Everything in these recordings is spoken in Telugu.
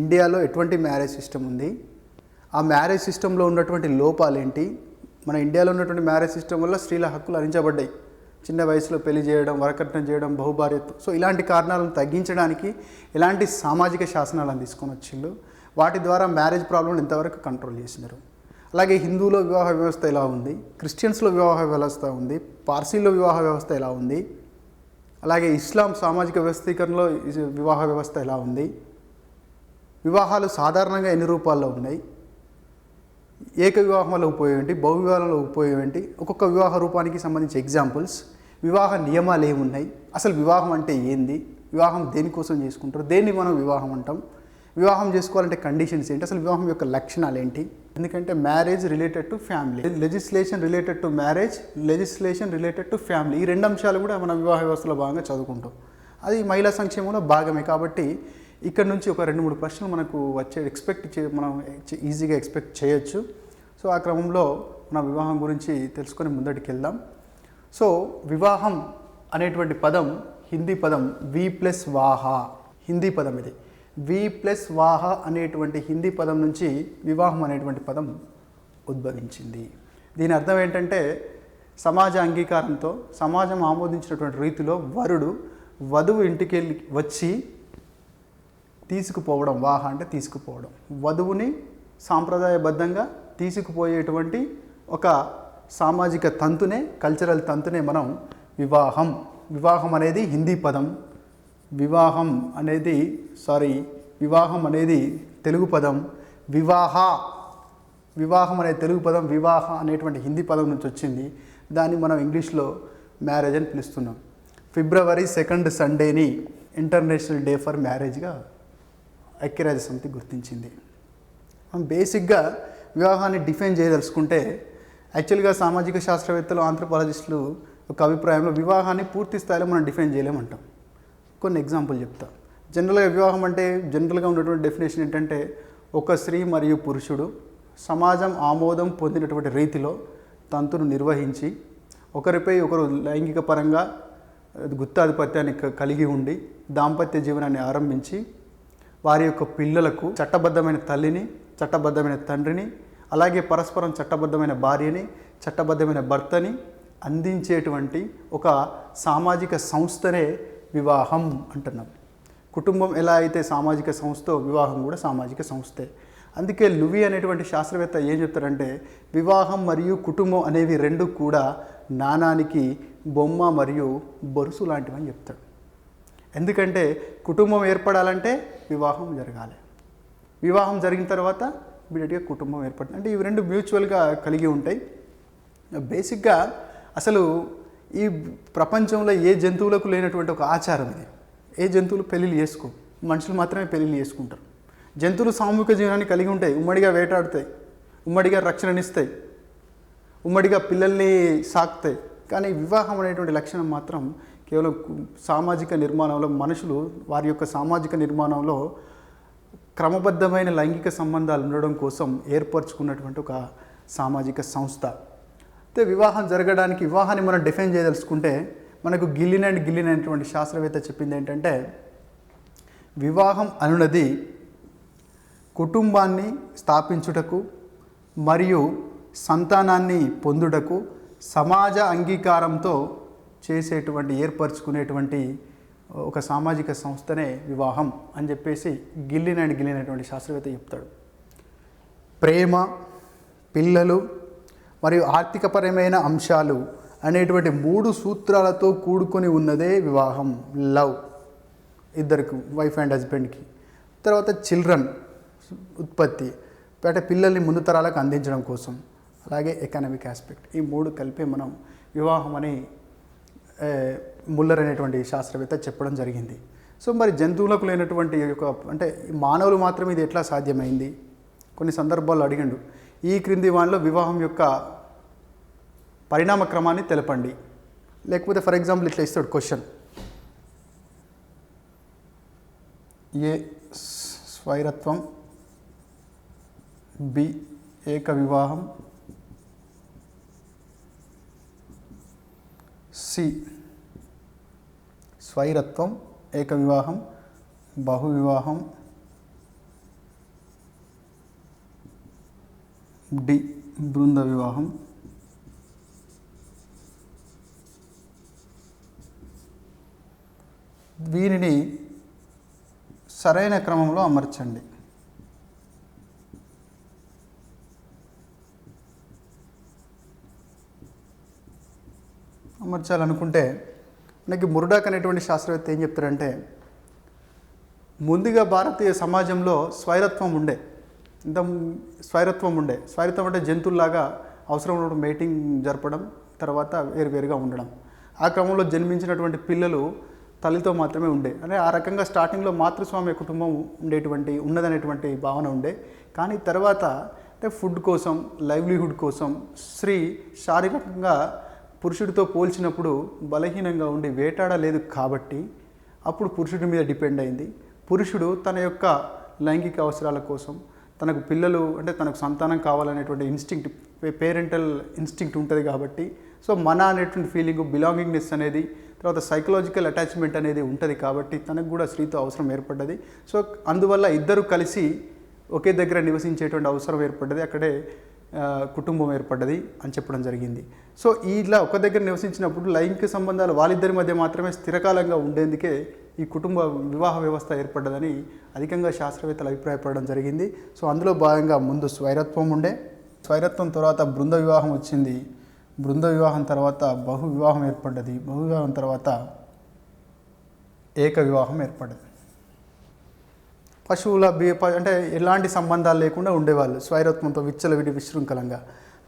ఇండియాలో ఎటువంటి మ్యారేజ్ సిస్టమ్ ఉంది, ఆ మ్యారేజ్ సిస్టంలో ఉన్నటువంటి లోపాలేంటి, మన ఇండియాలో ఉన్నటువంటి మ్యారేజ్ సిస్టమ్ వల్ల స్త్రీల హక్కులు హరించబడ్డాయి. చిన్న వయసులో పెళ్లి చేయడం, వరకట్నం చేయడం, బహుభార్యత్వం. సో ఇలాంటి కారణాలను తగ్గించడానికి ఎలాంటి సామాజిక శాసనాలను తీసుకొని వచ్చిళ్ళు, వాటి ద్వారా మ్యారేజ్ ప్రాబ్లం ఎంతవరకు కంట్రోల్ చేసినారు. అలాగే హిందువులో వివాహ వ్యవస్థ ఎలా ఉంది, క్రిస్టియన్స్లో వివాహ వ్యవస్థ ఉంది, పార్సీలో వివాహ వ్యవస్థ ఎలా ఉంది, అలాగే ఇస్లాం సామాజిక వ్యవస్థీకరణలో వివాహ వ్యవస్థ ఎలా ఉంది, వివాహాలు సాధారణంగా ఎన్ని రూపాల్లో ఉన్నాయి, ఏక వివాహం వల్ల ఉపయోగం ఏంటి, బహువివాహంలో ఉపయోగం ఏంటి, ఒక్కొక్క వివాహ రూపానికి సంబంధించి ఎగ్జాంపుల్స్, వివాహ నియమాలు ఏమున్నాయి, అసలు వివాహం అంటే ఏంది, వివాహం దేనికోసం చేసుకుంటారు, దేన్ని మనం వివాహం అంటాం, వివాహం చేసుకోవాలంటే కండిషన్స్ ఏంటి, అసలు వివాహం యొక్క లక్షణాలు ఏంటి. ఎందుకంటే marriage related to family, legislation related to marriage, legislation related to family, ఈ రెండు అంశాలు కూడా మన వివాహ వ్యవస్థలో భాగంగా చదువుకుంటాం. అది మహిళా సంక్షేమంలో భాగమే. కాబట్టి ఇక్కడ నుంచి ఒక 2-3 ప్రశ్నలు మనకు మనం ఈజీగా ఎక్స్పెక్ట్ చేయొచ్చు. సో ఆ క్రమంలో మన వివాహం గురించి తెలుసుకొని ముందటికి వెళ్దాం. సో వివాహం అనేటువంటి పదం హిందీ పదం వి+వాహ, హిందీ పదం ఇది. వి+వాహ అనేటువంటి హిందీ పదం నుంచి వివాహం అనేటువంటి పదం ఉద్భవించింది. దీని అర్థం ఏంటంటే సమాజ అంగీకారంతో, సమాజం ఆమోదించినటువంటి రీతిలో వరుడు వధువు ఇంటికి వచ్చి తీసుకుపోవడం, వాహ అంటే తీసుకుపోవడం, వధువుని సాంప్రదాయబద్ధంగా తీసుకుపోయేటువంటి ఒక సామాజిక తంతునే, కల్చరల్ తంతునే మనం వివాహం అనేది హిందీ పదం. వివాహం అనేది తెలుగు పదం. వివాహం అనే తెలుగు పదం వివాహ అనేటువంటి హిందీ పదం నుంచి వచ్చింది. దాన్ని మనం ఇంగ్లీష్లో మ్యారేజ్ అని పిలుస్తున్నాం. February 2nd సండేని ఇంటర్నేషనల్ డే ఫర్ మ్యారేజ్గా ఐక్యరాజ్య సమితి గుర్తించింది. మనం బేసిక్గా వివాహాన్ని డిఫైన్ చేయదలుచుకుంటే, యాక్చువల్గా సామాజిక శాస్త్రవేత్తలు, ఆంథ్రోపాలజిస్టులు ఒక అభిప్రాయంలో వివాహాన్ని పూర్తి స్థాయిలో మనం డిఫైన్ చేయలేమంటాం. కొన్ని ఎగ్జాంపుల్ చెప్తా. జనరల్గా వివాహం అంటే జనరల్గా ఉన్నటువంటి డెఫినేషన్ ఏంటంటే, ఒక స్త్రీ మరియు పురుషుడు సమాజం ఆమోదం పొందినటువంటి రీతిలో తంతును నిర్వహించి ఒకరిపై ఒకరు లైంగిక పరంగా గుత్తాధిపత్యాన్ని కలిగి ఉండి దాంపత్య జీవనాన్ని ఆరంభించి వారి యొక్క పిల్లలకు చట్టబద్ధమైన తల్లిని, చట్టబద్ధమైన తండ్రిని, అలాగే పరస్పరం చట్టబద్ధమైన భార్యని, చట్టబద్ధమైన భర్తని అందించేటువంటి ఒక సామాజిక సంస్థనే వివాహం అంటున్నాం. కుటుంబం ఎలా అయితే సామాజిక సంస్థో, వివాహం కూడా సామాజిక సంస్థే. అందుకే లూయి అనేటువంటి శాస్త్రవేత్త ఏం చెప్తారంటే, వివాహం మరియు కుటుంబం అనేవి రెండు కూడా నాణానికి బొమ్మ మరియు బొరుసు లాంటివని చెప్తాడు. ఎందుకంటే కుటుంబం ఏర్పడాలంటే వివాహం జరగాలి, వివాహం జరిగిన తర్వాత ఇమీడియట్గా కుటుంబం ఏర్పడుతుంది. అంటే ఇవి రెండు మ్యూచువల్గా కలిగి ఉంటాయి. బేసిక్గా అసలు ఈ ప్రపంచంలో ఏ జంతువులకు లేనటువంటి ఒక ఆచారం ఇది. ఏ జంతువులు పెళ్ళిళ్ళు చేసుకో, మనుషులు మాత్రమే పెళ్ళిళ్ళు చేసుకుంటారు. జంతువులు సామూహిక జీవనాన్ని కలిగి ఉంటాయి, ఉమ్మడిగా వేటాడుతాయి, ఉమ్మడిగా రక్షణనిస్తాయి, ఉమ్మడిగా పిల్లల్ని సాకుతాయి. కానీ వివాహం అనేటువంటి లక్షణం మాత్రం కేవలం సామాజిక నిర్మాణంలో, మనుషులు వారి యొక్క సామాజిక నిర్మాణంలో క్రమబద్ధమైన లైంగిక సంబంధాలు ఉండడం కోసం ఏర్పరచుకున్నటువంటి ఒక సామాజిక సంస్థ. అయితే వివాహం జరగడానికి, వివాహాన్ని మనం డిఫైన్ చేయదలుచుకుంటే, మనకు గిల్లిన్ అనేటువంటి శాస్త్రవేత్త చెప్పింది ఏంటంటే, వివాహం అనున్నది కుటుంబాన్ని స్థాపించుటకు మరియు సంతానాన్ని పొందుటకు సమాజ అంగీకారంతో చేసేటువంటి, ఏర్పరచుకునేటువంటి ఒక సామాజిక సంస్థనే వివాహం అని చెప్పేసి గిల్లిన్ అనేటువంటి శాస్త్రవేత్త చెప్తాడు. ప్రేమ, పిల్లలు మరియు ఆర్థికపరమైన అంశాలు అనేటువంటి 3 సూత్రాలతో కూడుకొని ఉన్నదే వివాహం. లవ్, ఇద్దరికి, వైఫ్ అండ్ హస్బెండ్కి. తర్వాత చిల్డ్రన్, ఉత్పత్తి, అంటే పిల్లల్ని ముందు తరాలకు అందించడం కోసం. అలాగే ఎకనామిక్ ఆస్పెక్ట్. ఈ 3 కలిపి మనం వివాహం అని ముల్లర్ అనేటువంటి శాస్త్రవేత్త చెప్పడం జరిగింది. సో మరి జంతువులకు లేనటువంటి అంటే మానవులు మాత్రమే ఇది ఎట్లా సాధ్యమైంది? కొన్ని సందర్భాల్లో అడిగిండు, ఈ క్రింది వానిలో వివాహం యొక్క పరిణామ క్రమాన్ని తెలపండి. లేకపోతే ఫర్ ఎగ్జాంపుల్ ఇట్లా ఇస్తాడు క్వశ్చన్, ఏ స్వైరత్వం, బి ఏక వివాహం, సి స్వైరత్వం, ఏక వివాహం, బహువివాహం, డి బృంద వివాహం. వీరిని సరైన క్రమంలో అమర్చండి. అమర్చాలనుకుంటే మనకి ముర్డాక్ అనేటువంటి శాస్త్రవేత్త ఏం చెప్తారంటే, ముందుగా భారతీయ సమాజంలో స్వైరత్వం ఉండే స్వైరత్వం అంటే జంతువుల్లాగా అవసరం ఉన్నప్పుడు మేటింగ్ జరపడం, తర్వాత వేరువేరుగా ఉండడం. ఆ క్రమంలో జన్మించినటువంటి పిల్లలు తల్లితో మాత్రమే ఉండే, అంటే ఆ రకంగా స్టార్టింగ్లో మాతృస్వామ్య కుటుంబం ఉన్నదనేటువంటి భావన ఉండే. కానీ తర్వాత అంటే ఫుడ్ కోసం, లైవ్లీహుడ్ కోసం స్త్రీ శారీరకంగా పురుషుడితో పోల్చినప్పుడు బలహీనంగా ఉండి వేటాడలేదు కాబట్టి అప్పుడు పురుషుడి మీద డిపెండ్ అయింది. పురుషుడు తన యొక్క లైంగిక అవసరాల కోసం, తనకు పిల్లలు అంటే తనకు సంతానం కావాలనేటువంటి ఇన్స్టింక్ట్, పేరెంటల్ ఇన్స్టింక్ట్ ఉంటుంది కాబట్టి, సో మన అనేటువంటి ఫీలింగ్, బిలాంగింగ్నెస్ అనేది, తర్వాత సైకలాజికల్ అటాచ్మెంట్ అనేది ఉంటుంది కాబట్టి తనకు కూడా స్త్రీతో అవసరం ఏర్పడ్డది. సో అందువల్ల ఇద్దరు కలిసి ఒకే దగ్గర నివసించేటువంటి అవసరం ఏర్పడ్డది, అక్కడే కుటుంబం ఏర్పడ్డది అని చెప్పడం జరిగింది. సో ఇలా ఒక దగ్గర నివసించినప్పుడు లైంగిక సంబంధాలు వాళ్ళిద్దరి మధ్య మాత్రమే స్థిరకాలంగా ఉండేందుకే ఈ కుటుంబ వివాహ వ్యవస్థ ఏర్పడ్డదని అధికంగా శాస్త్రవేత్తలు అభిప్రాయపడడం జరిగింది. సో అందులో భాగంగా ముందు స్వైరత్వం ఉండే, స్వైరత్వం తర్వాత బృంద వివాహం వచ్చింది. బృంద వివాహం తర్వాత బహు వివాహం ఏర్పడ్డది. బహు వివాహం తర్వాత ఏక వివాహం ఏర్పడ్డది. పశువుల అంటే ఎలాంటి సంబంధాలు లేకుండా ఉండేవాళ్ళు స్వైరత్వంతో విచ్చలవిడి విశృంఖలంగా.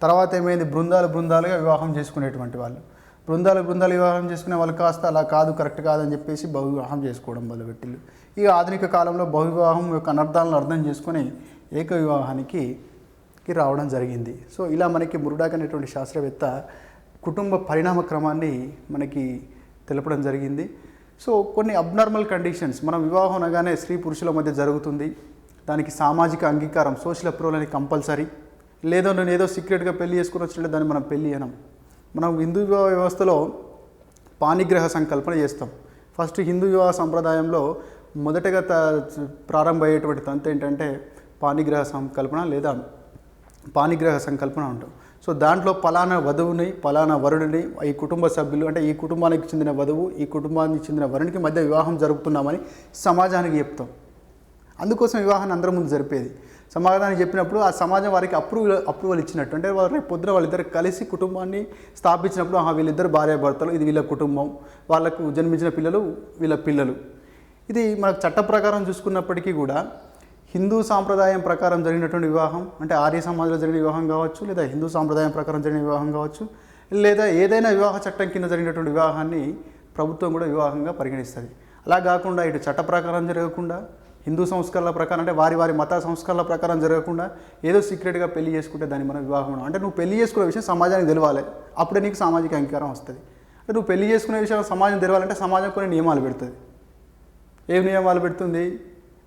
తర్వాత ఏమైంది, బృందాలుగా వివాహం చేసుకునేటువంటి వాళ్ళు. బృందాలు వివాహం చేసుకునే వాళ్ళు కాస్త అలా కాదు, కరెక్ట్ కాదని చెప్పేసి బహు వివాహం చేసుకోవడం మొదలుపెట్టిళ్ళు. ఇక ఆధునిక కాలంలో బహు వివాహం యొక్క అనర్థాలను అర్థం చేసుకొని ఏక వివాహానికి రావడం జరిగింది. సో ఇలా మనకి ముర్డాక్ అనేటువంటి శాస్త్రవేత్త కుటుంబ పరిణామ క్రమాన్ని మనకి తెలపడం జరిగింది. సో కొన్ని అబ్నార్మల్ కండిషన్స్, మనం వివాహం అనగానే స్త్రీ పురుషుల మధ్య జరుగుతుంది, దానికి సామాజిక అంగీకారం, సోషల్ అప్రూవల్ అని కంపల్సరీ. లేదో నేను ఏదో సీక్రెట్గా పెళ్లి చేసుకుని వచ్చినట్టు దాన్ని మనం పెళ్ళి అనం. మనం హిందూ వివాహ వ్యవస్థలో పాణిగ్రహ సంకల్పన చేస్తాం. ఫస్ట్ హిందూ వివాహ సంప్రదాయంలో మొదటగా ప్రారంభమయ్యేటువంటి తంతు ఏంటంటే పాణిగ్రహ సంకల్పన లేదా పాణిగ్రహ సంకల్పన ఉంటాం. సో దాంట్లో పలానా వధువుని, పలానా వరుడిని, ఈ కుటుంబ సభ్యులు అంటే ఈ కుటుంబానికి చెందిన వధువు, ఈ కుటుంబానికి చెందిన వరునికి మధ్య వివాహం జరుపుతున్నామని సమాజానికి చెప్తాం. అందుకోసం వివాహాన్ని అందరి ముందు జరిపేది. సమాజానికి చెప్పినప్పుడు ఆ సమాజం వారికి అప్రూవల్ ఇచ్చినట్టు, అంటే వారు రేపు పొద్దున వాళ్ళిద్దరు కలిసి కుటుంబాన్ని స్థాపించినప్పుడు వీళ్ళిద్దరు భార్యాభర్తలు, ఇది వీళ్ళ కుటుంబం, వాళ్ళకు జన్మించిన పిల్లలు వీళ్ళ పిల్లలు. ఇది మనకు చట్ట ప్రకారం చూసుకున్నప్పటికీ కూడా హిందూ సాంప్రదాయం ప్రకారం జరిగినటువంటి వివాహం, అంటే ఆర్య సమాజంలో జరిగిన వివాహం కావచ్చు, లేదా హిందూ సాంప్రదాయం ప్రకారం జరిగిన వివాహం కావచ్చు, లేదా ఏదైనా వివాహ చట్టం కింద జరిగినటువంటి వివాహాన్ని ప్రభుత్వం కూడా వివాహంగా పరిగణిస్తుంది. అలా కాకుండా ఇటు చట్ట ప్రకారం జరగకుండా, హిందూ సంస్కరణల ప్రకారం అంటే వారి మత సంస్కరణల ప్రకారం జరగకుండా ఏదో సీక్రెట్గా పెళ్లి చేసుకుంటే దాన్ని మనం వివాహం. అంటే నువ్వు పెళ్లి చేసుకునే విషయం సమాజానికి తెలవాలి, అప్పుడే నీకు సామాజిక అంగీకారం వస్తుంది. అంటే నువ్వు పెళ్లి చేసుకునే విషయం సమాజం తెలవాలంటే సమాజం కొన్ని నియమాలు పెడుతుంది. ఏం నియమాలు పెడుతుంది?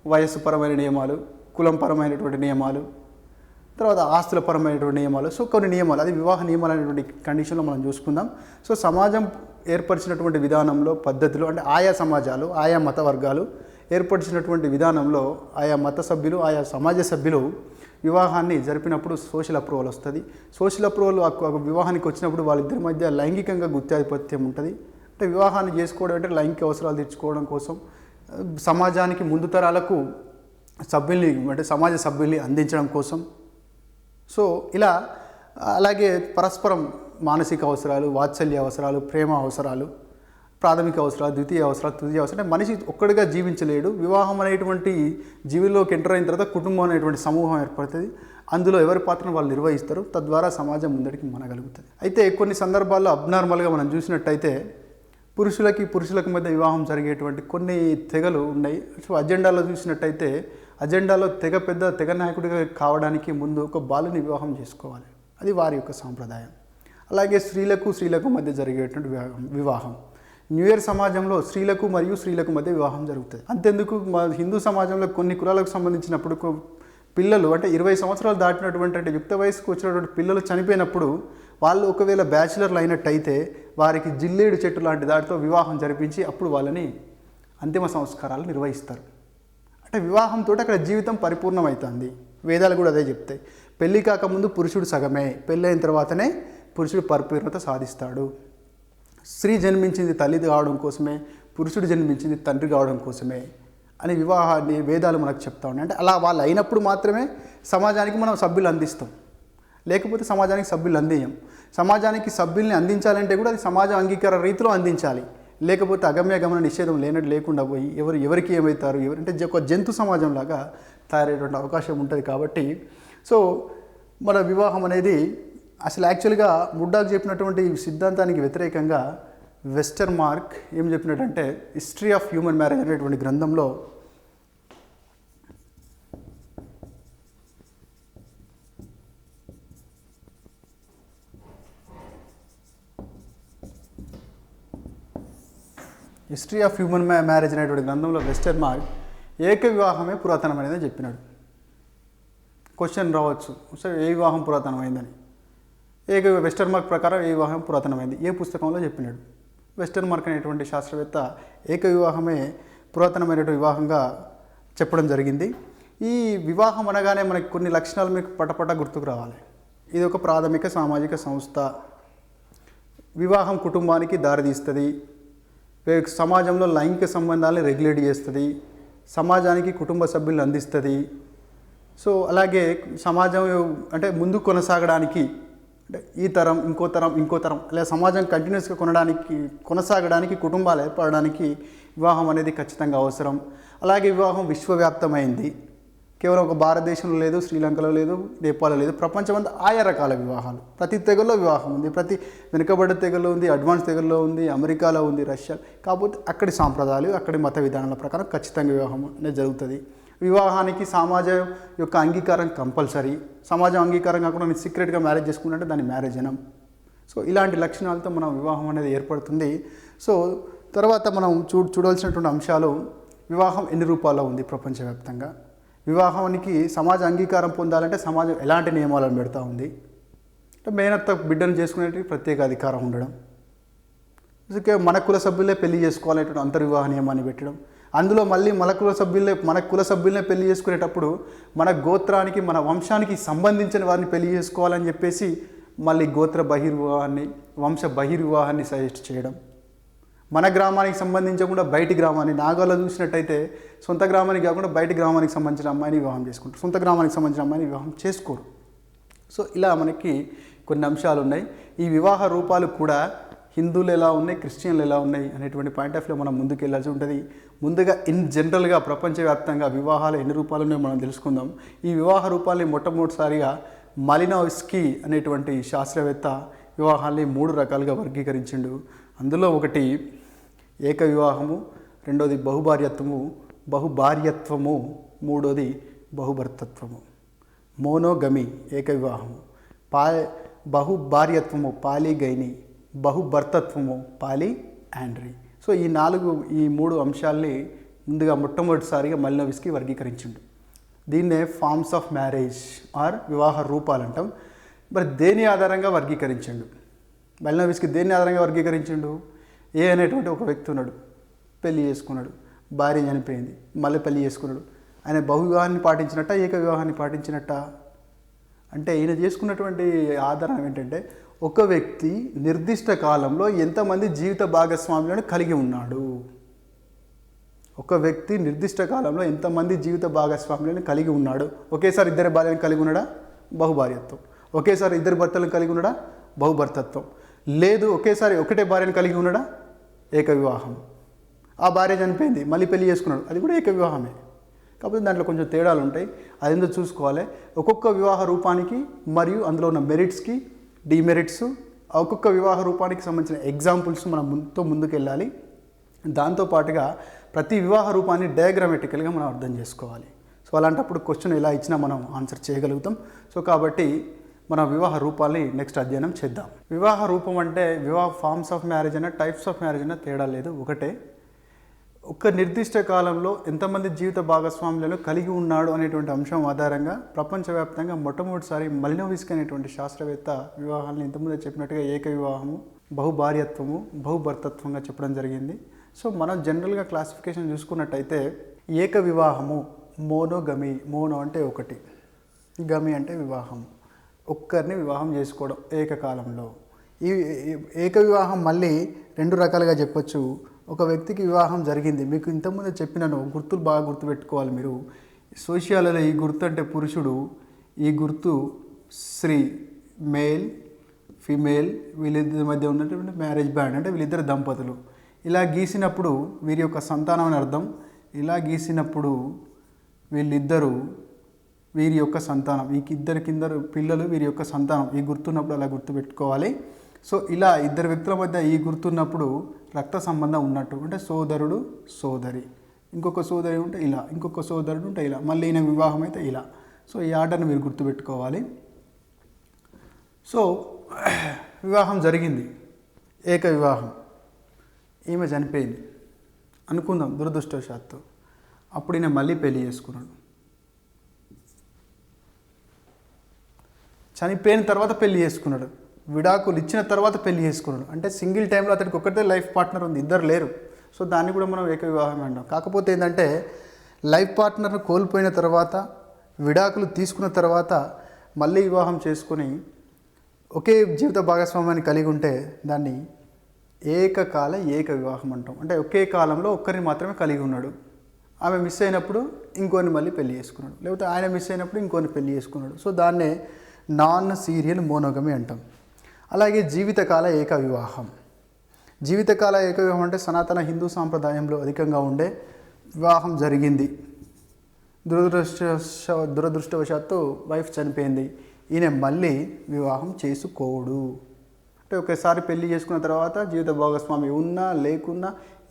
వయస్సు పరమైన నియమాలు, కులం పరమైనటువంటి నియమాలు, తర్వాత ఆస్తుల పరమైనటువంటి నియమాలు. సో కొన్ని నియమాలు, అది వివాహ నియమాలు అనేటువంటి కండిషన్లో మనం చూసుకుందాం. సో సమాజం ఏర్పరిచినటువంటి విధానంలో, పద్ధతిలో, అంటే ఆయా సమాజాలు, ఆయా మత వర్గాలు ఏర్పరిచినటువంటి విధానంలో ఆయా మత సభ్యులు, ఆయా సమాజ సభ్యులు వివాహాన్ని జరిపినప్పుడు సోషల్ అప్రూవల్ వస్తుంది. సోషల్ అప్రూవల్ వివాహానికి వచ్చినప్పుడు వాళ్ళిద్దరి మధ్య లైంగికంగా గుత్యాధిపత్యం ఉంటుంది. అంటే వివాహాన్ని చేసుకోవడం అంటే లైంగిక అవసరాలు తీర్చుకోవడం కోసం, సమాజానికి ముందు తరాలకు సభ్యుల్ని అంటే సమాజ సభ్యుల్ని అందించడం కోసం. సో ఇలా అలాగే పరస్పరం మానసిక అవసరాలు, వాత్సల్య అవసరాలు, ప్రేమ అవసరాలు, ప్రాథమిక అవసరాలు, ద్వితీయ అవసరాలు, తృతీయ అవసరాలు. అంటే మనిషి ఒక్కడిగా జీవించలేడు. వివాహం అనేటువంటి జీవిలోకి ఎంటర్ అయిన తర్వాత కుటుంబం అనేటువంటి సమూహం ఏర్పడుతుంది. అందులో ఎవరి పాత్రను వాళ్ళు నిర్వహిస్తారు, తద్వారా సమాజం ముందడికి మనగలుగుతుంది. అయితే కొన్ని సందర్భాల్లో అబ్నార్మల్గా మనం చూసినట్టయితే పురుషులకు మధ్య వివాహం జరిగేటువంటి కొన్ని తెగలు ఉన్నాయి. సో అజెండాలో చూసినట్టయితే అజెండాలో తెగ నాయకుడిగా కావడానికి ముందు ఒక బాలుని వివాహం చేసుకోవాలి, అది వారి యొక్క సాంప్రదాయం. అలాగే స్త్రీలకు మధ్య జరిగేటువంటి వివాహం. న్యూ ఇయర్ సమాజంలో స్త్రీలకు మధ్య వివాహం జరుగుతుంది. అంతెందుకు మా హిందూ సమాజంలో కొన్ని కులాలకు సంబంధించినప్పుడు పిల్లలు అంటే 20 సంవత్సరాలు దాటినటువంటి అంటే యుక్త వయసుకు వచ్చినటువంటి పిల్లలు చనిపోయినప్పుడు వాళ్ళు ఒకవేళ బ్యాచిలర్లు అయినట్టయితే వారికి జిల్లేడు చెట్టు లాంటి దాటితో వివాహం జరిపించి అప్పుడు వాళ్ళని అంతిమ సంస్కారాలు నిర్వహిస్తారు. అంటే వివాహంతో అక్కడ జీవితం పరిపూర్ణమవుతుంది. వేదాలు కూడా అదే చెప్తాయి. పెళ్ళి కాకముందు పురుషుడు సగమే, పెళ్ళైన తర్వాతనే పురుషుడు పరిపూర్ణత సాధిస్తాడు. స్త్రీ జన్మించింది తల్లి కావడం కోసమే, పురుషుడు జన్మించింది తండ్రి కావడం కోసమే అని వివాహాన్ని వేదాలు మనకు చెప్తా ఉన్నాయి. అంటే అలా వాళ్ళు అయినప్పుడు మాత్రమే సమాజానికి మనం సభ్యులు అందిస్తాం, లేకపోతే సమాజానికి సభ్యులు అందించాం. సమాజానికి సభ్యుల్ని అందించాలంటే కూడా అది సమాజ అంగీకార రీతిలో అందించాలి, లేకపోతే అగమ్య గమన నిషేధం లేకుండా పోయి ఎవరికి ఏమవుతారు, ఎవరంటే ఒక జంతు సమాజంలాగా తయారయ్యేటువంటి అవకాశం ఉంటుంది. కాబట్టి సో మన వివాహం అనేది అసలు యాక్చువల్గా ముడ్డాకు చెప్పినటువంటి సిద్ధాంతానికి వ్యతిరేకంగా వెస్టర్ మార్క్ ఏం చెప్పినట్టంటే హిస్టరీ ఆఫ్ హ్యూమన్ మ్యారేజ్ అనేటువంటి గ్రంథంలో హిస్టరీ ఆఫ్ హ్యూమన్ మ్యారేజ్ అనేటువంటి గ్రంథంలో వెస్టర్ మార్క్ ఏక వివాహమే పురాతనమైనదని చెప్పినాడు. క్వశ్చన్ రావచ్చు, సరే ఏ వివాహం పురాతనమైందని. వెస్టర్ మార్క్ ప్రకారం ఏ వివాహం పురాతనమైంది, ఏ పుస్తకంలో చెప్పినాడు? వెస్టర్ మార్క్ అనేటువంటి శాస్త్రవేత్త ఏక వివాహమే పురాతనమైనటువంటి వివాహంగా చెప్పడం జరిగింది. ఈ వివాహం అనగానే మనకి కొన్ని లక్షణాలు మీకు పటపట గుర్తుకు రావాలి. ఇది ఒక ప్రాథమిక సామాజిక సంస్థ. వివాహం కుటుంబానికి దారితీస్తుంది, సమాజంలో లైంగిక సంబంధాలను రెగ్యులేట్ చేస్తుంది, సమాజానికి కుటుంబ సభ్యులను అందిస్తుంది. సో అలాగే సమాజం అంటే ముందు కొనసాగడానికి, అంటే ఈ తరం ఇంకో తరం లేదా సమాజం కంటిన్యూస్గా కొనసాగడానికి కుటుంబాలు ఏర్పడడానికి వివాహం అనేది ఖచ్చితంగా అవసరం. అలాగే వివాహం విశ్వవ్యాప్తమైంది, కేవలం ఒక భారతదేశంలో లేదు, శ్రీలంకలో లేదు, నేపాల్లో లేదు, ప్రపంచమంతా ఆయా రకాల వివాహాలు. ప్రతి తెగల్లో వివాహం ఉంది, ప్రతి వెనుకబడ్డ తెగల్లో ఉంది, అడ్వాన్స్ తెగల్లో ఉంది, అమెరికాలో ఉంది, రష్యా. కాకపోతే అక్కడి సాంప్రదాయాలు, అక్కడి మత విధానాల ప్రకారం ఖచ్చితంగా వివాహం అనేది జరుగుతుంది. వివాహానికి సమాజం యొక్క అంగీకారం కంపల్సరీ. సమాజం అంగీకారం కాకుండా నేను సీక్రెట్గా మ్యారేజ్ చేసుకుంటే దాన్ని మ్యారేజ్ అనం. సో ఇలాంటి లక్షణాలతో మనం వివాహం అనేది ఏర్పడుతుంది. సో తర్వాత మనం చూడాల్సినటువంటి అంశాలు, వివాహం ఎన్ని రూపాల్లో ఉంది ప్రపంచవ్యాప్తంగా, వివాహానికి సమాజ అంగీకారం పొందాలంటే సమాజం ఎలాంటి నియమాలను పెడతా ఉంది, అంటే మేనత్త బిడ్డను చేసుకునేటివి ప్రత్యేక అధికారం ఉండడం, మన కుల సభ్యులే పెళ్లి చేసుకోవాలనేటువంటి అంతర్వివాహ నియమాన్ని పెట్టడం, అందులో మళ్ళీ మన కుల సభ్యులనే పెళ్లి చేసుకునేటప్పుడు మన గోత్రానికి మన వంశానికి సంబంధించిన వారిని పెళ్లి చేసుకోవాలని చెప్పేసి మళ్ళీ గోత్ర బహిర్వివాహాన్ని, వంశ బహిర్వివాహాన్ని సజెస్ట్ చేయడం, మన గ్రామానికి సంబంధించకుండా బయటి గ్రామాన్ని, నాగాలో చూసినట్టయితే సొంత గ్రామానికి కాకుండా బయటి గ్రామానికి సంబంధించిన అమ్మాయిని వివాహం చేసుకుంటారు, సొంత గ్రామానికి సంబంధించిన అమ్మాయిని వివాహం చేసుకోరు. సో ఇలా మనకి కొన్ని అంశాలు ఉన్నాయి. ఈ వివాహ రూపాలు కూడా హిందువులు ఎలా ఉన్నాయి, క్రిస్టియన్లు ఎలా ఉన్నాయి అనేటువంటి పాయింట్ ఆఫ్ వ్యూ మనం ముందుకు వెళ్ళాల్సి ఉంటుంది. ముందుగా జనరల్గా ప్రపంచవ్యాప్తంగా వివాహాలు ఎన్ని రూపాలు ఉన్నాయో మనం తెలుసుకుందాం. ఈ వివాహ రూపాలని మొట్టమొదటిసారిగా మాలినోవ్స్కీ అనేటువంటి శాస్త్రవేత్త వివాహాల్ని 3 రకాలుగా వర్గీకరించిండు. అందులో ఒకటి ఏక వివాహము, రెండోది బహుభార్యత్వము, మూడోది బహుభర్తత్వము. మోనోగమి ఏక వివాహము, బహుభార్యత్వము పాలిగైని, బహుభర్తత్వము పాలియాండ్రీ. సో ఈ 3 అంశాల్ని ముందుగా మొట్టమొదటిసారిగా మాలినోవ్స్కీ వర్గీకరించిండు. దీన్నే ఫార్మ్స్ ఆఫ్ మ్యారేజ్ ఆర్ వివాహ రూపాలు అంటాం. మరి దేని ఆధారంగా వర్గీకరించిండు మాలినోవ్స్కీ? దేని ఆధారంగా వర్గీకరించిండు? ఏ అనేటువంటి ఒక వ్యక్తి ఉన్నాడు, పెళ్లి చేసుకున్నాడు, భార్య చనిపోయింది, మళ్ళీ పెళ్లి చేసుకున్నాడు. ఆయన బహువివాహాన్ని పాటించినట్ట, ఏక వివాహాన్ని పాటించినట్ట? అంటే ఈయన చేసుకున్నటువంటి ఆధారం ఏంటంటే ఒక వ్యక్తి నిర్దిష్ట కాలంలో ఎంతమంది జీవిత భాగస్వాములను కలిగి ఉన్నాడు. ఒక వ్యక్తి నిర్దిష్ట కాలంలో ఎంతమంది జీవిత భాగస్వాములను కలిగి ఉన్నాడు. ఒకేసారి 2 భార్యలను కలిగి ఉన్నాడా? బహుభార్యత్వం. ఒకేసారి 2 భర్తలను కలిగి ఉన్నాడా? బహుభర్తత్వం. లేదు ఒకేసారి ఒకటే భార్యను కలిగి ఉన్నాడా? ఏక వివాహం. ఆ భార్య చనిపోయింది, మళ్ళీ పెళ్లి చేసుకున్నాడు, అది కూడా ఏక వివాహమే. కాకపోతే దాంట్లో కొంచెం తేడాలు ఉంటాయి, అదేందో చూసుకోవాలి. ఒక్కొక్క వివాహ రూపానికి మరియు అందులో ఉన్న మెరిట్స్కి, డిమెరిట్స్, ఒక్కొక్క వివాహ రూపానికి సంబంధించిన ఎగ్జాంపుల్స్ మనం ముందుకు వెళ్ళాలి. దాంతోపాటుగా ప్రతి వివాహ రూపాన్ని డయాగ్రామెటికల్గా మనం అర్థం చేసుకోవాలి. సో అలాంటప్పుడు క్వశ్చన్ ఎలా ఇచ్చినా మనం ఆన్సర్ చేయగలుగుతాం. సో కాబట్టి మన వివాహ రూపాల్ని నెక్స్ట్ అధ్యయనం చేద్దాం. వివాహ రూపం అంటే ఫార్మ్స్ ఆఫ్ మ్యారేజ్ అయినా టైప్స్ ఆఫ్ మ్యారేజ్ అయినా తేడా లేదు, ఒకటే. ఒక నిర్దిష్ట కాలంలో ఎంతమంది జీవిత భాగస్వాములను కలిగి ఉన్నాడు అనేటువంటి అంశం ఆధారంగా ప్రపంచవ్యాప్తంగా మొట్టమొదటిసారి మాలినోవ్స్కీ అనేటువంటి శాస్త్రవేత్త వివాహాలను ఇంతకుముందే చెప్పినట్టుగా ఏక వివాహము, బహుభార్యత్వము, బహుభర్తత్వంగా చెప్పడం జరిగింది. సో మనం జనరల్గా క్లాసిఫికేషన్ చూసుకున్నట్టయితే ఏక వివాహము, మోనోగమి, మోనో అంటే ఒకటి, గమి అంటే వివాహం, ఒక్కరిని వివాహం చేసుకోవడం ఏకకాలంలో. ఈ ఏక వివాహం మళ్ళీ రెండు రకాలుగా చెప్పొచ్చు. ఒక వ్యక్తికి వివాహం జరిగింది, మీకు ఇంతకుముందు చెప్పినాను, గుర్తులు బాగా గుర్తుపెట్టుకోవాలి మీరు. సోషియాలలో ఈ గుర్తు అంటే పురుషుడు, ఈ గుర్తు స్త్రీ, మేల్ ఫీమేల్, వీళ్ళిద్దరి మధ్య ఉన్నటువంటి మ్యారేజ్ బ్యాండ్ అంటే వీళ్ళిద్దరు దంపతులు. ఇలా గీసినప్పుడు వీరి యొక్క సంతానం అని అర్థం. ఇలా గీసినప్పుడు వీళ్ళిద్దరూ వీరి యొక్క సంతానం, ఈ ఇద్దరు పిల్లలు వీరి యొక్క సంతానం. ఈ గుర్తున్నప్పుడు అలా గుర్తుపెట్టుకోవాలి. సో ఇలా ఇద్దరు వ్యక్తుల మధ్య ఈ గుర్తున్నప్పుడు రక్త సంబంధం ఉన్నట్టు, అంటే సోదరుడు సోదరి, ఇంకొక సోదరి ఉంటే ఇలా, ఇంకొక సోదరుడు ఉంటే ఇలా, మళ్ళీ ఈయన వివాహం అయితే ఇలా. సో ఈ ఆర్డర్ని మీరు గుర్తుపెట్టుకోవాలి. సో వివాహం జరిగింది, ఏక వివాహం. ఈమె చనిపోయింది అనుకుందాం దురదృష్టవశాత్తు. అప్పుడు ఈయన మళ్ళీ పెళ్లి చేసుకున్నాడు. చనిపోయిన తర్వాత పెళ్లి చేసుకున్నాడు, విడాకులు ఇచ్చిన తర్వాత పెళ్లి చేసుకున్నాడు. అంటే సింగిల్ టైంలో అతనికి ఒక్కటే లైఫ్ పార్ట్నర్ ఉంది, ఇద్దరు లేరు. సో దాన్ని కూడా మనం ఏక వివాహం అంటాం. కాకపోతే ఏంటంటే లైఫ్ పార్ట్నర్ను కోల్పోయిన తర్వాత, విడాకులు తీసుకున్న తర్వాత మళ్ళీ వివాహం చేసుకొని ఒకే జీవిత భాగస్వామ్యాన్ని కలిగి ఉంటే దాన్ని ఏకకాల ఏక వివాహం అంటాం. అంటే ఒకే కాలంలో ఒక్కరిని మాత్రమే కలిగి ఉన్నాడు. ఆమె మిస్ అయినప్పుడు ఇంకోని మళ్ళీ పెళ్లి చేసుకున్నాడు, లేకపోతే ఆయన మిస్ అయినప్పుడు ఇంకోని పెళ్లి చేసుకున్నాడు. సో దాన్నే నాన్ సీరియల్ మోనోగమి అంటాం. అలాగే జీవితకాల ఏక వివాహం. జీవితకాల ఏక వివాహం అంటే సనాతన హిందూ సాంప్రదాయంలో అధికంగా ఉండే వివాహం జరిగింది, దురదృష్టవశాత్తు వైఫ్ చనిపోయింది, ఈయన మళ్ళీ వివాహం చేసుకోడు. అంటే ఒకసారి పెళ్లి చేసుకున్న తర్వాత జీవిత భాగస్వామి ఉన్నా లేకున్నా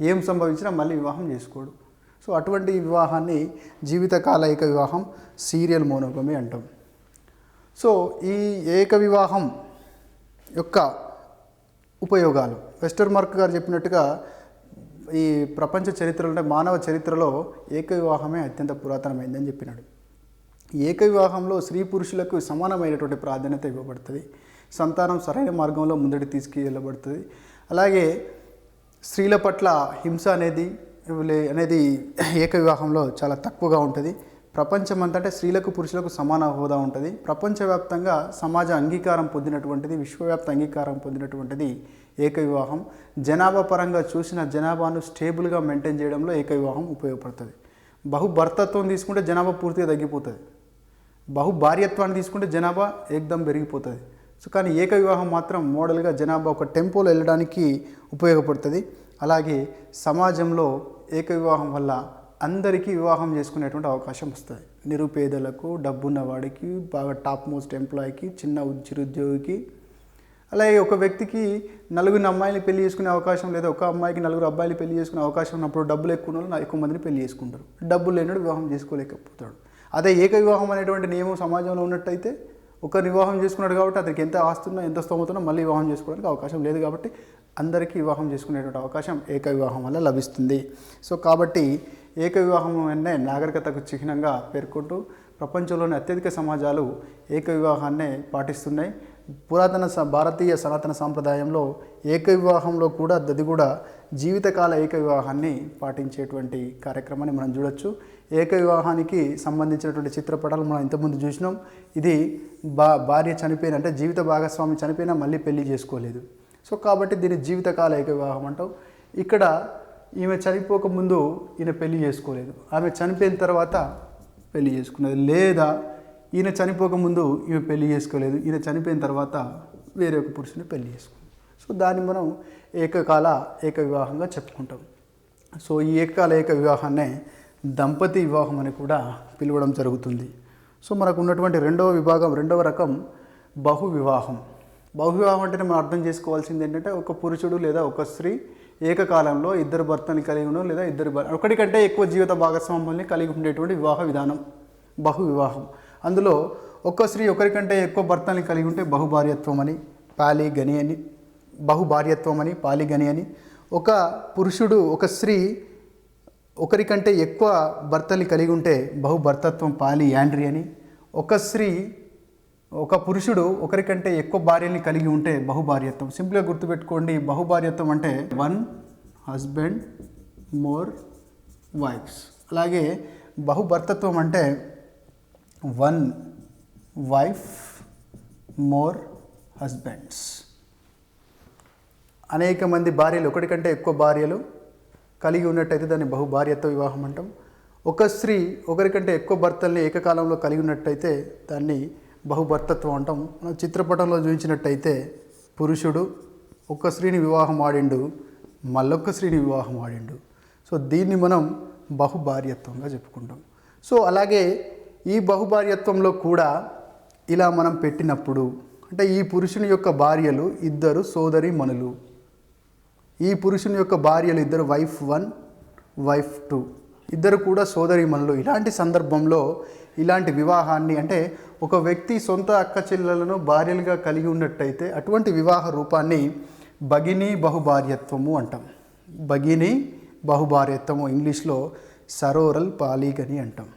ఏం సంభవించినా మళ్ళీ వివాహం చేసుకోడు. సో అటువంటి వివాహాన్ని జీవితకాల ఏక వివాహం, సీరియల్ మోనోగమి అంటాం. సో ఈ ఏక వివాహం యొక్క ఉపయోగాలు వెస్టర్ మార్క్ గారు చెప్పినట్టుగా ఈ ప్రపంచ చరిత్రలో, అంటే మానవ చరిత్రలో ఏక వివాహమే అత్యంత పురాతనమైందని చెప్పినాడు. ఏక వివాహంలో స్త్రీ పురుషులకు సమానమైనటువంటి ప్రాధాన్యత ఇవ్వబడుతుంది. సంతానం సరైన మార్గంలో ముందడి తీసుకెళ్ళబడుతుంది. అలాగే స్త్రీల పట్ల హింస అనేది ఏక వివాహంలో చాలా తక్కువగా ఉంటుంది. ప్రపంచమంతా అంటే స్త్రీలకు పురుషులకు సమాన హోదా ఉంటుంది. ప్రపంచవ్యాప్తంగా సమాజ అంగీకారం పొందినటువంటిది, విశ్వవ్యాప్త అంగీకారం పొందినటువంటిది ఏక వివాహం. జనాభా పరంగా చూసిన జనాభాను స్టేబుల్గా మెయింటైన్ చేయడంలో ఏక వివాహం ఉపయోగపడుతుంది. బహుభర్తత్వం తీసుకుంటే జనాభా పూర్తిగా తగ్గిపోతుంది, బహుభార్యత్వాన్ని తీసుకుంటే జనాభా ఏకదం పెరిగిపోతుంది. సో కానీ ఏక వివాహం మాత్రం మోడల్గా జనాభా ఒక టెంపోలో వెళ్ళడానికి ఉపయోగపడుతుంది. అలాగే సమాజంలో ఏక వివాహం వల్ల అందరికీ వివాహం చేసుకునేటువంటి అవకాశం వస్తుంది. నిరుపేదలకు, డబ్బున్న వాడికి, బాగా టాప్ మోస్ట్ ఎంప్లాయీకి, చిన్న చిరుద్యోగికి. అలాగే ఒక వ్యక్తికి నలుగురు అమ్మాయిని పెళ్లి చేసుకునే అవకాశం, లేదా ఒక అమ్మాయికి నలుగురు అబ్బాయిలు పెళ్లి చేసుకునే అవకాశం ఉన్నప్పుడు డబ్బులు ఎక్కువ ఉన్న వాళ్ళు ఎక్కువ మందిని పెళ్లి చేసుకుంటారు. డబ్బులు లేనివాడు వివాహం చేసుకోలేకపోతాడు. అదే ఏక వివాహం అనేటువంటి నియమం సమాజంలో ఉన్నట్టయితే ఒకరు వివాహం చేసుకున్నాడు కాబట్టి అతనికి ఎంత ఆస్తున్నా ఎంత స్తోమతున్నా మళ్ళీ వివాహం చేసుకోవడానికి అవకాశం లేదు. కాబట్టి అందరికీ వివాహం చేసుకునేటువంటి అవకాశం ఏక వివాహం వల్ల లభిస్తుంది. సో కాబట్టి ఏక వివాహం అనే నాగరికతకు చిహ్నంగా పేర్కొంటూ ప్రపంచంలోని అత్యధిక సమాజాలు ఏక వివాహాన్నే పాటిస్తున్నాయి. పురాతన భారతీయ సనాతన సాంప్రదాయంలో ఏక వివాహంలో కూడా అది కూడా జీవితకాల ఏక వివాహాన్ని పాటించేటువంటి కార్యక్రమాన్ని మనం చూడొచ్చు. ఏక వివాహానికి సంబంధించినటువంటి చిత్రపటాలు మనం ఇంతకుముందు చూసినాం. ఇది భార్య చనిపోయిన, అంటే జీవిత భాగస్వామి చనిపోయినా మళ్ళీ పెళ్లి చేసుకోలేదు. సో కాబట్టి దీన్ని జీవితకాల ఏక వివాహం అంటాం. ఇక్కడ ఈమె చనిపోకముందు ఈయన పెళ్లి చేసుకోలేదు, ఆమె చనిపోయిన తర్వాత పెళ్లి చేసుకున్నది, లేదా ఈయన చనిపోకముందు ఈమె పెళ్లి చేసుకోలేదు, ఈయన చనిపోయిన తర్వాత వేరే ఒక పురుషుని పెళ్లి చేసుకుంది. సో దాన్ని మనం ఏకకాల ఏక వివాహంగా చెప్పుకుంటాం. సో ఈ ఏకకాల ఏక వివాహాన్నే దంపతి వివాహం అని కూడా పిలవడం జరుగుతుంది. సో మనకు ఉన్నటువంటి రెండవ రకం బహు వివాహం. బహు వివాహం అంటే మనం అర్థం చేసుకోవాల్సింది ఏంటంటే ఒక పురుషుడు లేదా ఒక స్త్రీ ఏకకాలంలో ఇద్దరు భర్తని కలిగి ఉండడం, లేదా ఒకటికంటే ఎక్కువ జీవిత భాగస్వాముల్ని కలిగి ఉండేటువంటి వివాహ విధానం బహు వివాహం. అందులో ఒక స్త్రీ ఒకరికంటే ఎక్కువ భర్తల్ని కలిగి ఉంటే బహుభార్యత్వం అని, పాలిగని అని. ఒక పురుషుడు ఒక స్త్రీ ఒకరికంటే ఎక్కువ భర్తల్ని కలిగి ఉంటే బహుభర్తత్వం, పాలియాండ్రీ అని. ఒక పురుషుడు ఒకరికంటే ఎక్కువ భార్యల్ని కలిగి ఉంటే బహుభార్యత్వం. సింపుల్గా గుర్తుపెట్టుకోండి, బహుభార్యత్వం అంటే 1 husband more wives. అలాగే బహుభర్తత్వం అంటే 1 వైఫ్ మోర్ హస్బెండ్స్. అనేక మంది భార్యలు, ఒకటి కంటే ఎక్కువ భార్యలు కలిగి ఉన్నట్టయితే దాన్ని బహుభార్యత్వ వివాహం అంటాం. ఒక స్త్రీ ఒకరికంటే ఎక్కువ భర్తల్ని ఏకకాలంలో కలిగి ఉన్నట్టయితే దాన్ని బహుభర్తత్వం అంటాం. మనం చిత్రపటంలో చూపించినట్టయితే పురుషుడు ఒక స్త్రీని వివాహం ఆడిండు, మళ్ళొక్క స్త్రీని వివాహం ఆడిండు. సో దీన్ని మనం బహుభార్యత్వంగా చెప్పుకుంటాం. సో అలాగే ఈ బహుభార్యత్వంలో కూడా ఇలా మనం పెట్టినప్పుడు అంటే ఈ పురుషుని యొక్క భార్యలు ఇద్దరు సోదరీమణులు, ఈ పురుషుని యొక్క భార్యలు ఇద్దరు వైఫ్ 1 వైఫ్ 2 ఇద్దరు కూడా సోదరీమణులు. ఇలాంటి సందర్భంలో ఇలాంటి వివాహాన్ని అంటే ఒక వ్యక్తి సొంత అక్క చెల్లెలను భార్యలుగా కలిగి ఉన్నట్టయితే అటువంటి వివాహ రూపాన్ని భగినీ బహుభార్యత్వము అంటాం. భగినీ బహుభార్యత్వము ఇంగ్లీష్లో సరోరల్ పాలిగని అంటాం.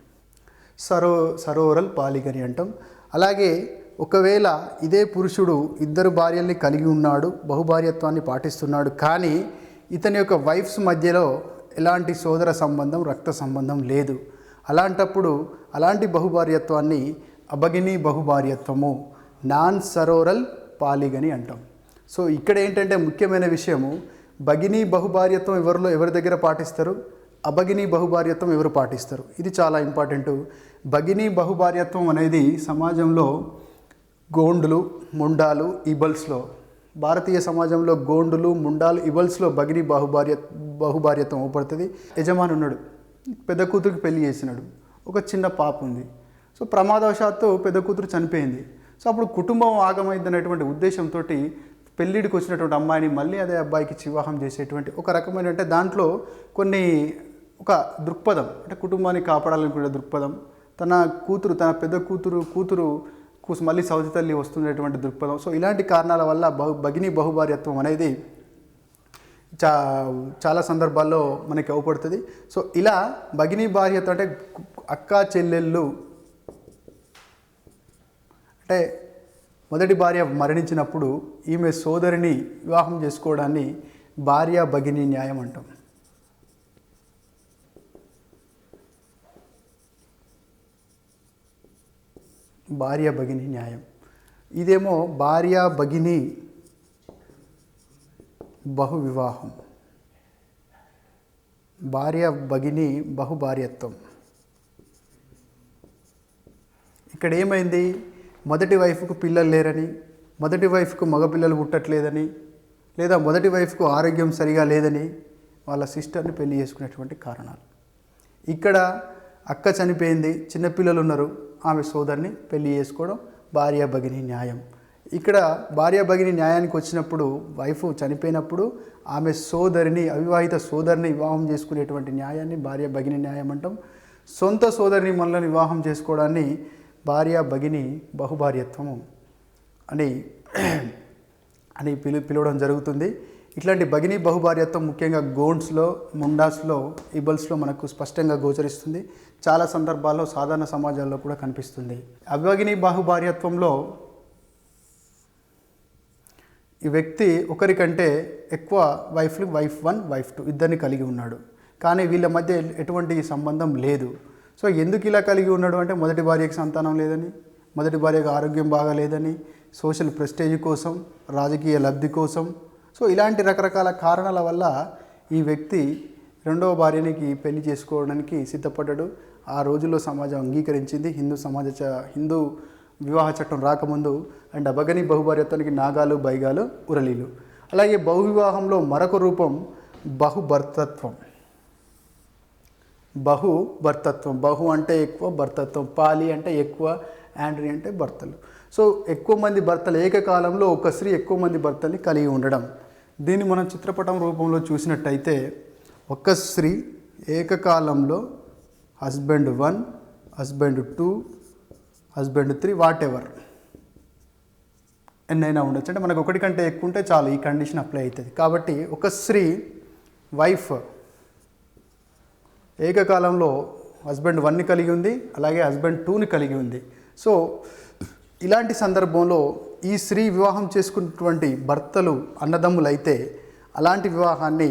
సరోరల్ పాలిగని అంటాం. అలాగే ఒకవేళ ఇదే పురుషుడు ఇద్దరు భార్యల్ని కలిగి ఉన్నాడు, బహుభార్యత్వాన్ని పాటిస్తున్నాడు, కానీ ఇతని యొక్క వైఫ్స్ మధ్యలో ఎలాంటి సోదర సంబంధం, రక్త సంబంధం లేదు. అలాంటప్పుడు అలాంటి బహుభార్యత్వాన్ని అభగినీ బహుభార్యత్వము, నాన్ సరోరల్ పాలిగని అంటాం. సో ఇక్కడ ఏంటంటే ముఖ్యమైన విషయము, భగినీ బహుభార్యత్వం ఎవరి దగ్గర పాటిస్తారు, అభగినీ బహుభార్యత్వం ఎవరు పాటిస్తారు, ఇది చాలా ఇంపార్టెంట్. భగినీ బహుభార్యత్వం అనేది సమాజంలో గోండులు, ముండాలు, ఇబల్స్లో, భారతీయ సమాజంలో గోండులు, ముండాలు, ఇబల్స్లో భగినీ బహుభార్యత్వం అవపడుతుంది. యజమాని ఉన్నాడు, పెద్ద కూతురికి పెళ్లి చేసినాడు, ఒక చిన్న పాప ఉంది. సో ప్రమాదవశాత్తు పెద్ద కూతురు చనిపోయింది. సో అప్పుడు కుటుంబం ఆగమైంది అనేటువంటి ఉద్దేశంతో పెళ్ళిడికి వచ్చినటువంటి అమ్మాయిని మళ్ళీ అదే అబ్బాయికి వివాహం చేసేటువంటి ఒక రకమైన అంటే దాంట్లో ఒక దృక్పథం అంటే కుటుంబాన్ని కాపాడాలనుకునే దృక్పథం, తన పెద్ద కూతురు మళ్ళీ సౌతి తల్లి వస్తున్నటువంటి దృక్పథం. సో ఇలాంటి కారణాల వల్ల భగినీ బహుభార్యత్వం అనేది చాలా సందర్భాల్లో మనకి అవపడుతుంది. సో ఇలా భగినీ భార్యత్వం అంటే అక్క చెల్లెళ్ళు అంటే మొదటి భార్య మరణించినప్పుడు ఈమె సోదరిని వివాహం చేసుకోవడాన్ని భార్య భగినీ న్యాయం అంటాం. భార్య భగినీ న్యాయం. ఇదేమో భార్య భగినీ బహు వివాహం, భార్య భగినీ బహుభార్యత్వం. ఇక్కడ ఏమైంది, మొదటి వైఫ్కు పిల్లలు లేరని, మొదటి వైఫ్కు మగపిల్లలు పుట్టట్లేదని, లేదా మొదటి వైఫ్కు ఆరోగ్యం సరిగా లేదని వాళ్ళ సిస్టర్ని పెళ్లి చేసుకునేటువంటి కారణాలు. ఇక్కడ అక్క చనిపోయింది, చిన్నపిల్లలు ఉన్నారు, ఆమె సోదరిని పెళ్లి చేసుకోవడం భార్య భగినీ న్యాయం. ఇక్కడ భార్య భగినీ న్యాయానికి వచ్చినప్పుడు వైఫ్ చనిపోయినప్పుడు ఆమె సోదరిని, అవివాహిత సోదరిని వివాహం చేసుకునేటువంటి న్యాయాన్ని భార్య భగినీ న్యాయం అంటాం. సొంత సోదరిని మనల్ని వివాహం చేసుకోవడాన్ని భార్య భగినీ బహుభార్యత్వము అని పిలవడం జరుగుతుంది. ఇట్లాంటి భగినీ బహుభార్యత్వం ముఖ్యంగా గోండ్స్లో, ముండాస్లో, ఇబల్స్లో మనకు స్పష్టంగా గోచరిస్తుంది. చాలా సందర్భాల్లో సాధారణ సమాజాల్లో కూడా కనిపిస్తుంది. అభగినీ బహుభార్యత్వంలో ఈ వ్యక్తి ఒకరికంటే ఎక్కువ వైఫ్ 1 వైఫ్ 2 ఇద్దరిని కలిగి ఉన్నాడు, కానీ వీళ్ళ మధ్య ఎటువంటి సంబంధం లేదు. సో ఎందుకు ఇలా కలిగి ఉన్నాడు అంటే మొదటి భార్యకి సంతానం లేదని, మొదటి భార్యకు ఆరోగ్యం బాగాలేదని, సోషల్ ప్రెస్టేజ్ కోసం, రాజకీయ లబ్ధి కోసం. సో ఇలాంటి రకరకాల కారణాల వల్ల ఈ వ్యక్తి రెండవ భార్యనికి పెళ్లి చేసుకోవడానికి సిద్ధపడ్డాడు. ఆ రోజుల్లో సమాజం అంగీకరించింది. హిందూ వివాహ చట్టం రాకముందు అండ్ అభగినీ బహుభార్యత్వానికి నాగాలు, బైగాలు, ఉరలీలు. అలాగే బహువివాహంలో మరొక రూపం బహుభర్తత్వం. బహు అంటే ఎక్కువ, భర్తత్వం, పాలి అంటే ఎక్కువ, యాండ్రీ అంటే భర్తలు. సో ఎక్కువ మంది భర్తలు, ఏకకాలంలో ఒక స్త్రీ ఎక్కువ మంది భర్తల్ని కలిగి ఉండడం. దీన్ని మనం చిత్రపటం రూపంలో చూసినట్టయితే ఒక స్త్రీ ఏకకాలంలో హస్బెండ్ 1, హస్బెండ్ 2, హస్బెండ్ 3 వాటెవర్ ఎన్నైనా ఉండొచ్చు. అంటే మనకు ఒకటి కంటే ఎక్కువ ఉంటే చాలు, ఈ కండిషన్ అప్లై అవుతుంది. కాబట్టి ఒక స్త్రీ వైఫ్ ఏకకాలంలో హస్బెండ్ 1ని కలిగి ఉంది, అలాగే హస్బెండ్ 2ని కలిగి ఉంది. సో ఇలాంటి సందర్భంలో ఈ స్త్రీ వివాహం చేసుకున్నటువంటి భర్తలు అన్నదమ్ములైతే అలాంటి వివాహాన్ని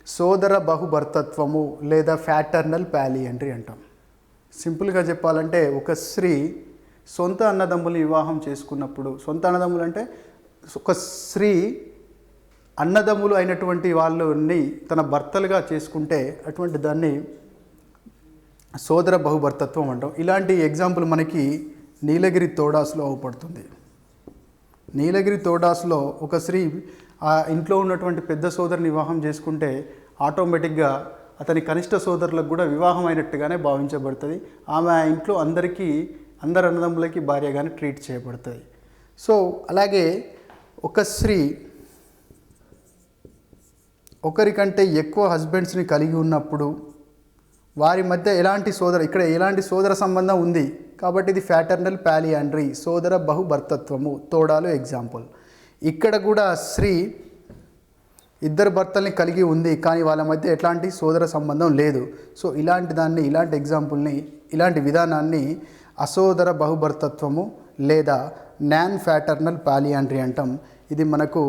సోదర బహుభర్తత్వము లేదా ఫ్యాటర్నల్ ప్యాలియండ్రీ అంటాం. సింపుల్గా చెప్పాలంటే ఒక స్త్రీ సొంత అన్నదమ్ముల్ని వివాహం చేసుకున్నప్పుడు, సొంత అన్నదమ్ములు అంటే ఒక స్త్రీ అన్నదమ్ములు అయినటువంటి వాళ్ళని తన భర్తలుగా చేసుకుంటే అటువంటి దాన్ని సోదర బహుభర్తత్వం అంటాం. ఇలాంటి ఎగ్జాంపుల్ మనకి నీలగిరి తోడాసులో అవపడుతుంది. నీలగిరి తోడాసులో ఒక స్త్రీ ఆ ఇంట్లో ఉన్నటువంటి పెద్ద సోదరిని వివాహం చేసుకుంటే ఆటోమేటిక్గా అతని కనిష్ట సోదరులకు కూడా వివాహం అయినట్టుగానే భావించబడుతుంది. ఆమె ఆ ఇంట్లో అందరు అన్నదమ్ములకి భార్యగానే ట్రీట్ చేయబడుతుంది. సో అలాగే ఒక స్త్రీ ఒకరికంటే ఎక్కువ హస్బెండ్స్ని కలిగి ఉన్నప్పుడు వారి మధ్య ఇక్కడ ఎలాంటి సోదర సంబంధం ఉంది కాబట్టి ఇది ఫ్యాటర్నల్ పాలియాండ్రీ, సోదర బహుభర్తత్వము, తోడాలు ఎగ్జాంపుల్. ఇక్కడ కూడా స్త్రీ ఇద్దరు భర్తల్ని కలిగి ఉంది కానీ వాళ్ళ మధ్య ఎట్లాంటి సోదర సంబంధం లేదు. సో ఇలాంటి ఎగ్జాంపుల్ని, ఇలాంటి విధానాన్ని అసోదర బహుభర్తత్వము లేదా నాన్ ఫ్యాటర్నల్ పాలియాండ్రీ అంటాం. ఇది మనకు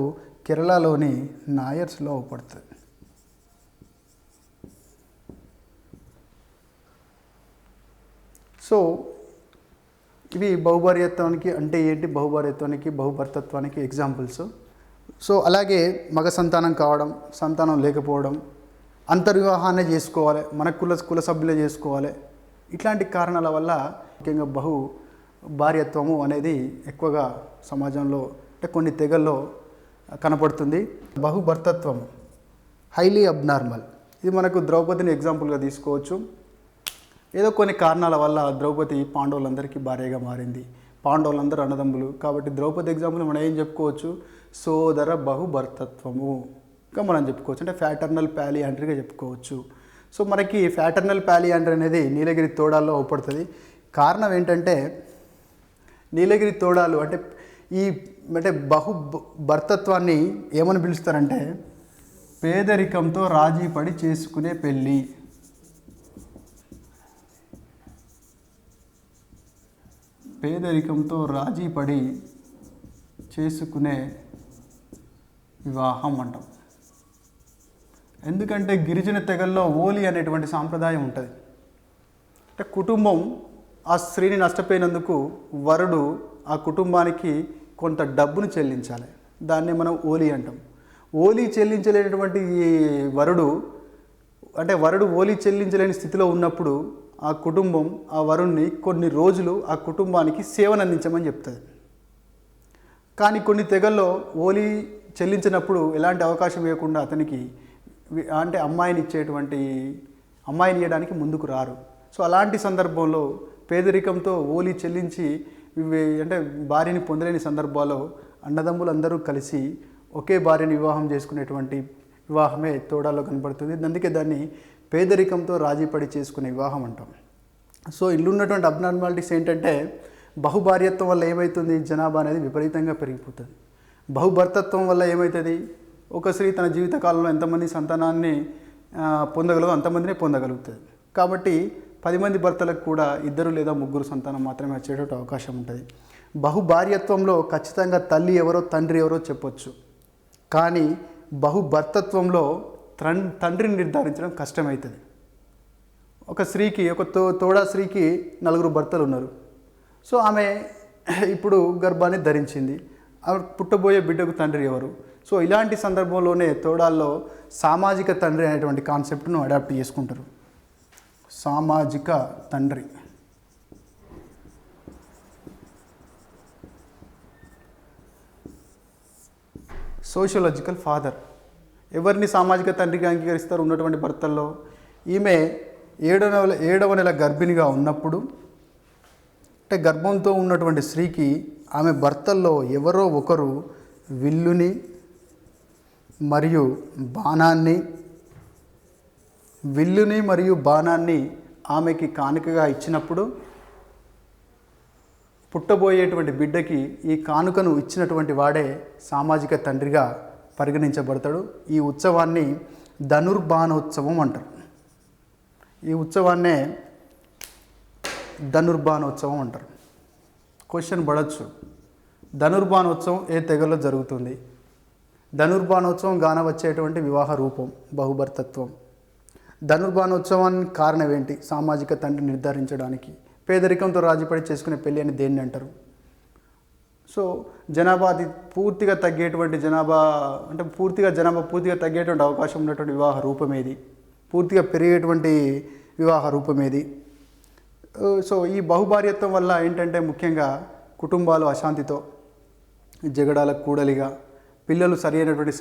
కేరళలోని నాయర్స్లో అవపడుతుంది. సో ఇవి బహుభార్యత్వానికి అంటే ఏంటి, బహుభార్యత్వానికి బహుభర్తత్వానికి ఎగ్జాంపుల్స్. సో అలాగే మగ సంతానం కావడం, సంతానం లేకపోవడం, అంతర్వివాహాన్ని చేసుకోవాలి, మన కుల సభ్యులే చేసుకోవాలి, ఇట్లాంటి కారణాల వల్ల ముఖ్యంగా భార్యత్వము అనేది ఎక్కువగా సమాజంలో అంటే కొన్ని తెగల్లో కనపడుతుంది. బహుభర్తత్వము హైలీ అబ్నార్మల్. ఇది మనకు ద్రౌపదిని ఎగ్జాంపుల్గా తీసుకోవచ్చు. ఏదో కొన్ని కారణాల వల్ల ద్రౌపది పాండవులందరికీ భార్యగా మారింది. పాండవులందరూ అన్నదమ్ములు కాబట్టి ద్రౌపది ఎగ్జాంపుల్ మనం ఏం చెప్పుకోవచ్చు, సోదర బహుభర్తత్వముగా మనం చెప్పుకోవచ్చు, అంటే ఫ్యాటర్నల్ పాలియాండ్రీగా చెప్పుకోవచ్చు. సో మనకి ఫ్యాటర్నల్ పాలియాండ్రీ అనేది నీలగిరి తోడాల్లో అవపడుతుంది. కారణం ఏంటంటే నీలగిరి తోడాలు అంటే బహుభర్తత్వాన్ని ఏమని పిలుస్తారంటే పేదరికంతో రాజీ పడి చేసుకునే పెళ్ళి. పేదరికంతో రాజీ పడి చేసుకునే వివాహం అంటాం. ఎందుకంటే గిరిజన తెగల్లో ఓలి అనేటువంటి సాంప్రదాయం ఉంటుంది. అంటే కుటుంబం ఆ స్త్రీని నష్టపోయినందుకు వరుడు ఆ కుటుంబానికి కొంత డబ్బును చెల్లించాలి. దాన్ని మనం ఓలి అంటాం. ఓలి చెల్లించలేనటువంటి వరుడు ఓలి చెల్లించలేని స్థితిలో ఉన్నప్పుడు ఆ కుటుంబం ఆ వరుణ్ణి కొన్ని రోజులు ఆ కుటుంబానికి సేవను అందించమని చెప్తుంది. కానీ కొన్ని తెగల్లో ఓలి చెల్లించినప్పుడు ఎలాంటి అవకాశం ఇవ్వకుండా అతనికి అమ్మాయిని ఇవ్వడానికి ముందుకు రారు. సో అలాంటి సందర్భంలో పేదరికంతో ఓలి చెల్లించి భార్యని పొందలేని సందర్భాల్లో అన్నదమ్ములు అందరూ కలిసి ఒకే భార్యని వివాహం చేసుకునేటువంటి వివాహమే తోడాలో కనబడుతుంది. అందుకే దాన్ని పేదరికంతో రాజీపడి చేసుకునే వివాహం అంటాం. సో ఇల్లున్నటువంటి అబ్నార్మాలిటీస్ ఏంటంటే బహుభార్యత్వం వల్ల ఏమవుతుంది, జనాభా అనేది విపరీతంగా పెరిగిపోతుంది. బహుభర్తత్వం వల్ల ఏమవుతుంది, ఒక స్త్రీ తన జీవితకాలంలో ఎంతమంది సంతానాన్ని పొందగలదో అంతమందినే పొందగలుగుతుంది. కాబట్టి 10 మంది భర్తలకు కూడా 2 లేదా 3 సంతానం మాత్రమే వచ్చేటట్టు అవకాశం ఉంటుంది. బహుభార్యత్వంలో ఖచ్చితంగా తల్లి ఎవరో తండ్రి ఎవరో చెప్పొచ్చు. కానీ బహుభర్తత్వంలో తండ్రిని నిర్ధారించడం కష్టమవుతుంది. ఒక స్త్రీకి తోడా స్త్రీకి 4 భర్తలు ఉన్నారు. సో ఆమె ఇప్పుడు గర్భాన్ని ధరించింది. ఆమె పుట్టబోయే బిడ్డకు తండ్రి ఎవరు? సో ఇలాంటి సందర్భంలోనే తోడాల్లో సామాజిక తండ్రి అనేటువంటి కాన్సెప్ట్ను అడాప్ట్ చేసుకుంటారు. సామాజిక తండ్రి. సోషియోలాజికల్ ఫాదర్. ఎవరిని సామాజిక తండ్రిగా అంగీకరిస్తారు ఉన్నటువంటి భర్తల్లో? ఈమె 7వ నెల గర్భిణిగా ఉన్నప్పుడు గర్భంతో ఉన్నటువంటి స్త్రీకి ఆమె భర్తల్లో ఎవరో ఒకరు విల్లుని మరియు బాణాన్ని ఆమెకి కానుకగా ఇచ్చినప్పుడు పుట్టబోయేటువంటి బిడ్డకి ఈ కానుకను ఇచ్చినటువంటి వాడే సామాజిక తండ్రిగా పరిగణించబడతాడు. ఈ ఉత్సవాన్ని ధనుర్బాణోత్సవం అంటారు. ఈ ఉత్సవాన్నే ధనుర్బాణోత్సవం అంటారు. క్వశ్చన్ పడవచ్చు, ధనుర్బాణోత్సవం ఏ తెగలో జరుగుతుంది? ధనుర్బాణోత్సవం గాన వచ్చేటువంటి వివాహ రూపం బహుభర్తత్వం. ధనుర్బాణోత్సవానికి కారణం ఏంటి? సామాజిక తండ్రి నిర్ధారించడానికి పేదరికంతో రాజీపడి చేసుకునే పెళ్ళి అని దేన్ని అంటారు? సో జనాభా అది పూర్తిగా తగ్గేటువంటి జనాభా అంటే పూర్తిగా తగ్గేటువంటి అవకాశం ఉన్నటువంటి వివాహ రూపం ఏది? పూర్తిగా పెరిగేటువంటి వివాహ రూపం ఏది? సో ఈ బహుభార్యత్వం వల్ల ఏంటంటే ముఖ్యంగా కుటుంబాలు అశాంతితో జగడాలకు కూడలిగా, పిల్లలు సరైనటువంటి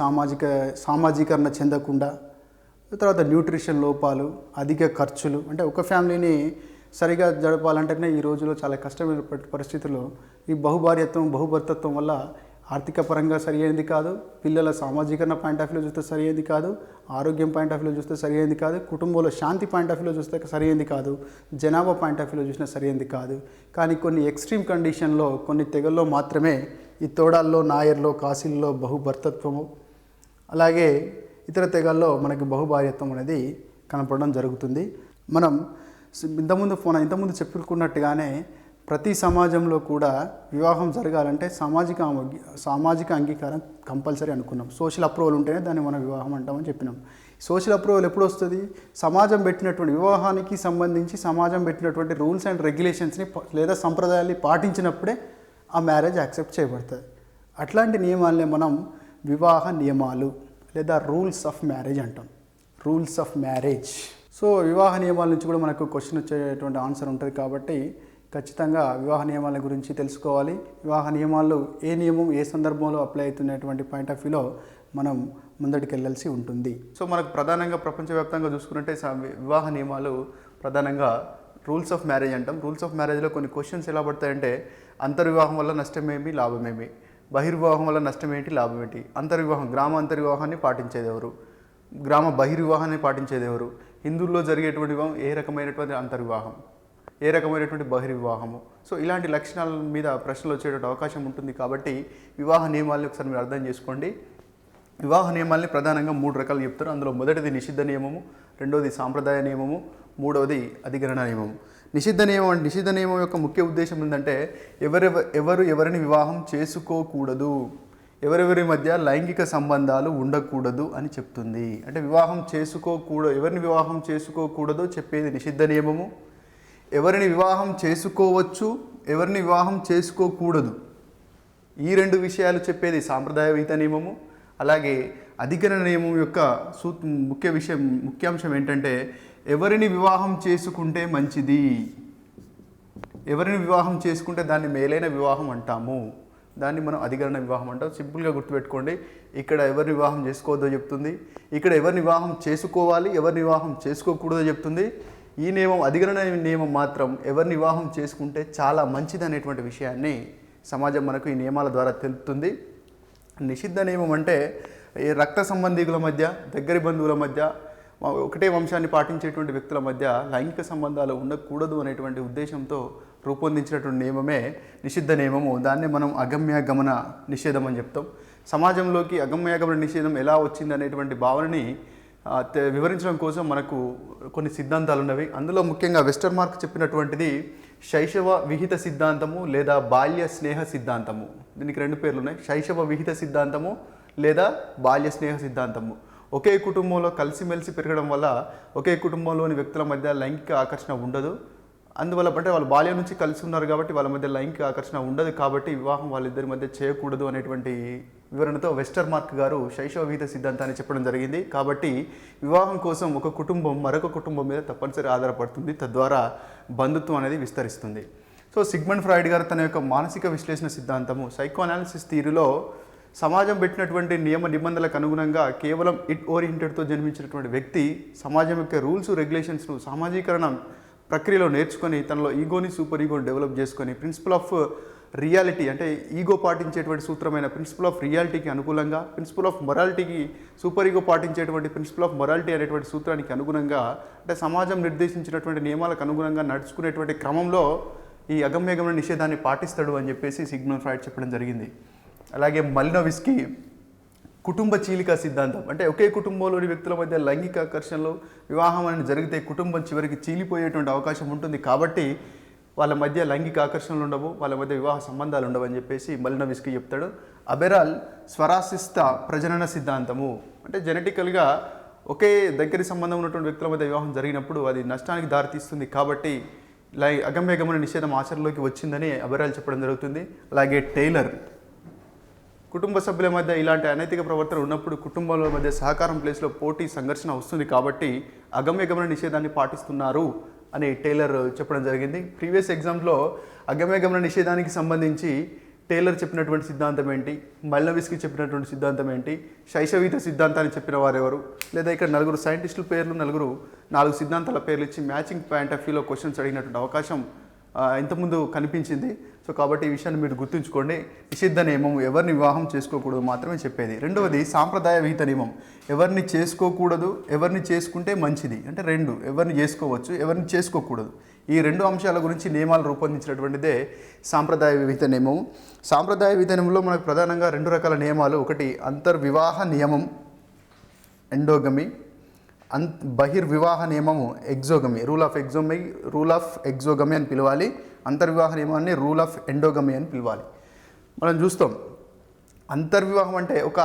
సామాజీకరణ చెందకుండా, తర్వాత న్యూట్రిషన్ లోపాలు, అధిక ఖర్చులు, అంటే ఒక ఫ్యామిలీని సరిగా జరపాలంటేనే ఈ రోజుల్లో చాలా కష్టమైన పరిస్థితుల్లో ఈ బహుభర్తత్వం వల్ల ఆర్థిక పరంగా సరి అయింది కాదు, పిల్లల సామాజీకరణ పాయింట్ ఆఫ్ వ్యూ చూస్తే సరి అయింది కాదు, ఆరోగ్యం పాయింట్ ఆఫ్ వ్యూ చూస్తే సరి అయింది కాదు, కుటుంబంలో శాంతి పాయింట్ ఆఫ్ వ్యూలో చూస్తే సరి అయింది కాదు, జనాభా పాయింట్ ఆఫ్ వ్యూలో చూసినా సరి అయింది కాదు. కానీ కొన్ని ఎక్స్ట్రీమ్ కండిషన్లో కొన్ని తెగల్లో మాత్రమే ఈ తోడాల్లో, నాయర్లో, కాశీల్లో బహుభర్తత్వము, అలాగే ఇతర తెగల్లో మనకి బహుభార్యత్వం అనేది కనపడడం జరుగుతుంది. మనం ఇంతకుముందు చెప్పుకున్నట్టుగానే ప్రతి సమాజంలో కూడా వివాహం జరగాలంటే సామాజిక అంగీకారం కంపల్సరీ అనుకున్నాం. సోషల్ అప్రూవల్ ఉంటేనే దాన్ని మనం వివాహం అంటామని చెప్పినాం. సోషల్ అప్రూవల్ ఎప్పుడు వస్తుంది? సమాజం పెట్టినటువంటి వివాహానికి సంబంధించి సమాజం పెట్టినటువంటి రూల్స్ అండ్ రెగ్యులేషన్స్ని లేదా సంప్రదాయాల్ని పాటించినప్పుడే ఆ మ్యారేజ్ యాక్సెప్ట్ చేయబడుతుంది. అట్లాంటి నియమాలనే మనం వివాహ నియమాలు లేదా రూల్స్ ఆఫ్ మ్యారేజ్ అంటాం. Rules of marriage. సో వివాహ నియమాల నుంచి కూడా మనకు క్వశ్చన్ వచ్చేటువంటి ఆన్సర్ ఉంటుంది కాబట్టి ఖచ్చితంగా వివాహ నియమాల గురించి తెలుసుకోవాలి. వివాహ నియమాలు ఏ నియమం ఏ సందర్భంలో అప్లై అవుతున్నటువంటి పాయింట్ ఆఫ్ వ్యూలో మనం ముందటికి వెళ్ళాల్సి ఉంటుంది. సో మనకు ప్రధానంగా ప్రపంచవ్యాప్తంగా చూసుకున్నట్టే వివాహ నియమాలు ప్రధానంగా రూల్స్ ఆఫ్ మ్యారేజ్ అంటాం. రూల్స్ ఆఫ్ మ్యారేజ్లో కొన్ని క్వశ్చన్స్ ఎలా పడతాయంటే, అంతర్వివాహం వల్ల నష్టమేమి, లాభమేమి, బహిర్వివాహం వల్ల నష్టం ఏంటి, లాభం ఏంటి, అంతర్వివాహం గ్రామ అంతర్వివాహాన్ని పాటించేది ఎవరు, గ్రామ బహిర్వివాహాన్ని పాటించేది ఎవరు, హిందువుల్లో జరిగేటువంటి వివాహం ఏ రకమైనటువంటి అంతర్వివాహం, ఏ రకమైనటువంటి బహిర్వివాహము. సో ఇలాంటి లక్షణాల మీద ప్రశ్నలు వచ్చేటువంటి అవకాశం ఉంటుంది కాబట్టి వివాహ నియమాలని ఒకసారి మీరు అర్థం చేసుకోండి. వివాహ నియమాల్ని ప్రధానంగా 3 రకాలు చెప్తారు. అందులో మొదటిది నిషిద్ధ నియమము, రెండవది సాంప్రదాయ నియమము, మూడవది అధికరణ నియమము. నిషిద్ధ నియమం యొక్క ముఖ్య ఉద్దేశం ఏంటంటే ఎవరిని వివాహం చేసుకోకూడదు, ఎవరెవరి మధ్య లైంగిక సంబంధాలు ఉండకూడదు అని చెప్తుంది. అంటే ఎవరిని వివాహం చేసుకోకూడదో చెప్పేది నిషిద్ధ నియమము. ఎవరిని వివాహం చేసుకోవచ్చు, ఎవరిని వివాహం చేసుకోకూడదు, ఈ 2 విషయాలు చెప్పేది సాంప్రదాయవిహిత నియమము. అలాగే అధికరణ నియమం యొక్క ముఖ్యాంశం ఏంటంటే ఎవరిని వివాహం చేసుకుంటే మంచిది, ఎవరిని వివాహం చేసుకుంటే దాన్ని మేలైన వివాహం అంటాము, దాన్ని మనం అధికరణ వివాహం అంటాం. సింపుల్గా గుర్తుపెట్టుకోండి. ఇక్కడ ఎవరిని వివాహం చేసుకోవద్దో చెప్తుంది, ఇక్కడ ఎవరిని వివాహం చేసుకోవాలి, ఎవరిని వివాహం చేసుకోకూడదో చెప్తుంది. ఈ నియమం అధికరణ నియమం మాత్రం ఎవరిని వివాహం చేసుకుంటే చాలా మంచిది అనేటువంటి విషయాన్ని సమాజం మనకు ఈ నియమాల ద్వారా తెలుపుతుంది. నిషిద్ధ నియమం అంటే రక్త సంబంధికుల మధ్య, దగ్గరి బంధువుల మధ్య, ఒకటే వంశాన్ని పాటించేటువంటి వ్యక్తుల మధ్య లైంగిక సంబంధాలు ఉండకూడదు అనేటువంటి ఉద్దేశంతో రూపొందించినటువంటి నియమమే నిషిద్ధ నియమము. దాన్నే మనం అగమ్య గమన నిషేధం అని చెప్తాం. సమాజంలోకి అగమ్య గమన నిషేధం ఎలా వచ్చింది అనేటువంటి భావనని వివరించడం కోసం మనకు కొన్ని సిద్ధాంతాలు ఉన్నవి. అందులో ముఖ్యంగా వెస్టర్మార్క్ చెప్పినటువంటిది శైశవ విహిత సిద్ధాంతము లేదా బాల్య స్నేహ సిద్ధాంతము. దీనికి 2 పేర్లు ఉన్నాయి, శైశవ విహిత సిద్ధాంతము లేదా బాల్య స్నేహ సిద్ధాంతము. ఒకే కుటుంబంలో కలిసిమెలిసి పెరగడం వల్ల ఒకే కుటుంబంలోని వ్యక్తుల మధ్య లైంగిక ఆకర్షణ ఉండదు. అందువల్ల అంటే వాళ్ళు బాల్యం నుంచి కలిసి ఉన్నారు కాబట్టి వాళ్ళ మధ్య లైంగిక ఆకర్షణ ఉండదు కాబట్టి వివాహం వాళ్ళిద్దరి మధ్య చేయకూడదు అనేటువంటి వివరణతో వెస్టర్మార్క్ గారు శైశవ విహిత సిద్ధాంతాన్ని చెప్పడం జరిగింది. కాబట్టి వివాహం కోసం ఒక కుటుంబం మరొక కుటుంబం మీద తప్పనిసరి ఆధారపడుతుంది, తద్వారా బంధుత్వం అనేది విస్తరిస్తుంది. సో సిగ్మండ్ ఫ్రాయిడ్ గారు తన యొక్క మానసిక విశ్లేషణ సిద్ధాంతము సైకో అనాలిసిస్ థియరీలో సమాజం పెట్టినటువంటి నియమ నిబంధనలకు అనుగుణంగా కేవలం ఇట్ ఓరియంటెడ్తో జన్మించినటువంటి వ్యక్తి సమాజం యొక్క రూల్స్ రెగ్యులేషన్స్ను సామాజీకరణ ప్రక్రియలో నేర్చుకొని తనలో ఈగోని సూపర్ ఈగోని డెవలప్ చేసుకొని ప్రిన్సిపల్ ఆఫ్ రియాలిటీ అంటే ఈగో పాటించేటువంటి సూత్రమైన ప్రిన్సిపల్ ఆఫ్ రియాలిటీకి అనుకూలంగా, ప్రిన్సిపల్ ఆఫ్ మొరాలిటీకి సూపర్ ఈగో పాటించేటువంటి ప్రిన్సిపల్ ఆఫ్ మొరాలిటీ అనేటువంటి సూత్రానికి అనుగుణంగా అంటే సమాజం నిర్దేశించినటువంటి నియమాలకు అనుగుణంగా నడుచుకునేటువంటి క్రమంలో ఈ అగమ్యగమన నిషేధాన్ని పాటిస్తాడు అని చెప్పేసి సిగ్మండ్ ఫ్రాయిడ్ చెప్పడం జరిగింది. అలాగే మలినోవిస్కీ కుటుంబ చీలిక సిద్ధాంతం అంటే ఒకే కుటుంబంలోని వ్యక్తుల మధ్య లైంగిక ఆకర్షణలో వివాహం అనేది జరిగితే కుటుంబం చివరికి చీలిపోయేటువంటి అవకాశం ఉంటుంది కాబట్టి వాళ్ళ మధ్య లైంగిక ఆకర్షణలు ఉండవు, వాళ్ళ మధ్య వివాహ సంబంధాలు ఉండవు అని చెప్పేసి మలినోవిస్కీ చెప్తాడు. అబెరాల్ స్వరాశిస్త ప్రజనన సిద్ధాంతము అంటే జెనెటికల్గా ఒకే దగ్గర సంబంధం ఉన్నటువంటి వ్యక్తుల మధ్య వివాహం జరిగినప్పుడు అది నష్టానికి దారితీస్తుంది కాబట్టి అగమ్య గమన నిషేధం ఆచరణలోకి వచ్చిందని అభిప్రాయాలు చెప్పడం జరుగుతుంది. అలాగే టైలర్ కుటుంబ సభ్యుల మధ్య ఇలాంటి అనైతిక ప్రవర్తన ఉన్నప్పుడు కుటుంబాల మధ్య సహకారం ప్లేస్లో పోటీ సంఘర్షణ వస్తుంది కాబట్టి అగమ్య గమన నిషేధాన్ని పాటిస్తున్నారు అని టైలర్ చెప్పడం జరిగింది. ప్రీవియస్ ఎగ్జామ్లో అగమ్య గమన నిషేధానికి సంబంధించి టైలర్ చెప్పినటువంటి సిద్ధాంతం ఏంటి, మల్నవిస్కి చెప్పినటువంటి సిద్ధాంతం ఏంటి, శైశవీత సిద్ధాంతాన్ని చెప్పిన వారెవరు, లేదా ఇక్కడ నలుగురు సైంటిస్టుల పేర్లు 4 సిద్ధాంతాల పేర్లు ఇచ్చి మ్యాచింగ్ పాయింట్ ఆఫ్ వ్యూలో క్వశ్చన్స్ అడిగినటువంటి అవకాశం ఇంతకుముందు కనిపించింది. సో కాబట్టి ఈ విషయాన్ని మీరు గుర్తుంచుకోండి. నిషిద్ధ నియమం ఎవరిని వివాహం చేసుకోకూడదు మాత్రమే చెప్పేది. రెండవది సాంప్రదాయ విహిత నియమం, ఎవరిని చేసుకోకూడదు, ఎవరిని చేసుకుంటే మంచిది. అంటే 2 ఎవరిని చేసుకోవచ్చు, ఎవరిని చేసుకోకూడదు. ఈ 2 అంశాల గురించి నియమాలు రూపొందించినటువంటిదే సాంప్రదాయ విహిత నియమం. సాంప్రదాయ విహిత నియమంలో మనకు ప్రధానంగా 2 రకాల నియమాలు, ఒకటి అంతర్వివాహ నియమం ఎండోగమి, బహిర్వివాహ నియమము ఎగ్జోగమి, రూల్ ఆఫ్ ఎగ్జోగమి అని పిలవాలి. అంతర్వివాహ నియమాన్ని రూల్ ఆఫ్ ఎండోగమి అని పిలవాలి. మనం చూస్తాం అంతర్వివాహం అంటే ఒక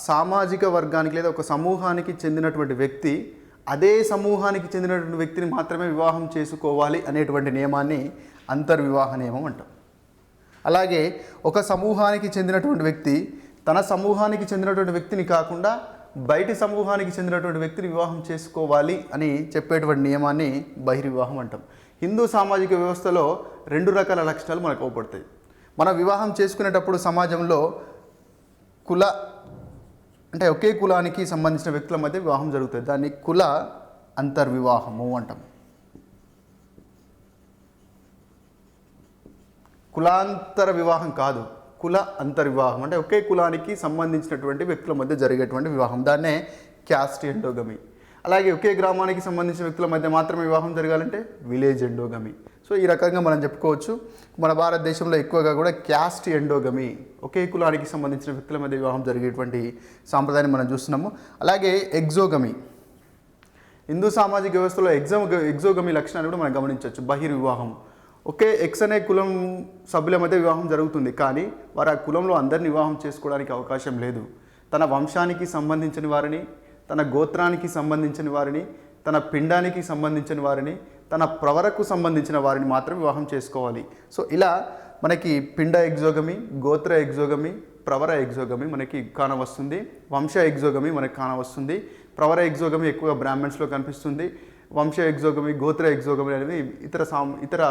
సామాజిక వర్గానికి లేదా ఒక సమూహానికి చెందినటువంటి వ్యక్తి అదే సమూహానికి చెందినటువంటి వ్యక్తిని మాత్రమే వివాహం చేసుకోవాలి అనేటువంటి నియమాన్ని అంతర్వివాహ నియమం అంటాం. అలాగే ఒక సమూహానికి చెందినటువంటి వ్యక్తి తన సమూహానికి చెందినటువంటి వ్యక్తిని కాకుండా బయటి సమూహానికి చెందినటువంటి వ్యక్తిని వివాహం చేసుకోవాలి అని చెప్పేటువంటి నియమాన్ని బహిర్వివాహం అంటాం. హిందూ సామాజిక వ్యవస్థలో 2 రకాల లక్షణాలు మనకు అవపడతాయి. మనం వివాహం చేసుకునేటప్పుడు సమాజంలో కుల అంటే ఒకే కులానికి సంబంధించిన వ్యక్తుల మధ్య వివాహం జరుగుతుంది. దాన్ని కుల అంతర్వివాహము అంటాం. కులాంతర వివాహం కాదు, కుల అంతర్వివాహం అంటే ఒకే కులానికి సంబంధించినటువంటి వ్యక్తుల మధ్య జరిగేటువంటి వివాహం, దాన్నే క్యాస్ట్ ఎండోగమి. అలాగే ఒకే గ్రామానికి సంబంధించిన వ్యక్తుల మధ్య మాత్రమే వివాహం జరగాలంటే విలేజ్ ఎండోగమి. సో ఈ రకంగా మనం చెప్పుకోవచ్చు. మన భారతదేశంలో ఎక్కువగా కూడా క్యాస్ట్ ఎండోగమి, ఒకే కులానికి సంబంధించిన వ్యక్తుల మధ్య వివాహం జరిగేటువంటి సాంప్రదాయాన్ని మనం చూస్తున్నాము. అలాగే ఎగ్జోగమి, హిందూ సామాజిక వ్యవస్థలో ఎగ్జోగమి లక్షణాన్ని కూడా మనం గమనించవచ్చు. బహిర్వివాహం, ఒకే ఎక్స్ అనే కులం సభ్యుల మధ్య వివాహం జరుగుతుంది, కానీ వారు ఆ కులంలో అందరిని వివాహం చేసుకోవడానికి అవకాశం లేదు. తన వంశానికి సంబంధించిన వారిని, తన గోత్రానికి సంబంధించిన వారిని, తన పిండానికి సంబంధించిన వారిని, తన ప్రవరకు సంబంధించిన వారిని మాత్రం వివాహం చేసుకోవాలి. సో ఇలా మనకి పిండ ఎగ్జోగమి, గోత్ర ఎగ్జోగమి, ప్రవర ఎగ్జోగమి మనకి కానవస్తుంది. వంశ ఎగ్జోగమి మనకి కానవస్తుంది. ప్రవర ఎగ్జోగమి ఎక్కువగా బ్రాహ్మణ్స్లో కనిపిస్తుంది. వంశ ఎగ్జోగమి, గోత్ర ఎగ్జోగమి అనేవి ఇతర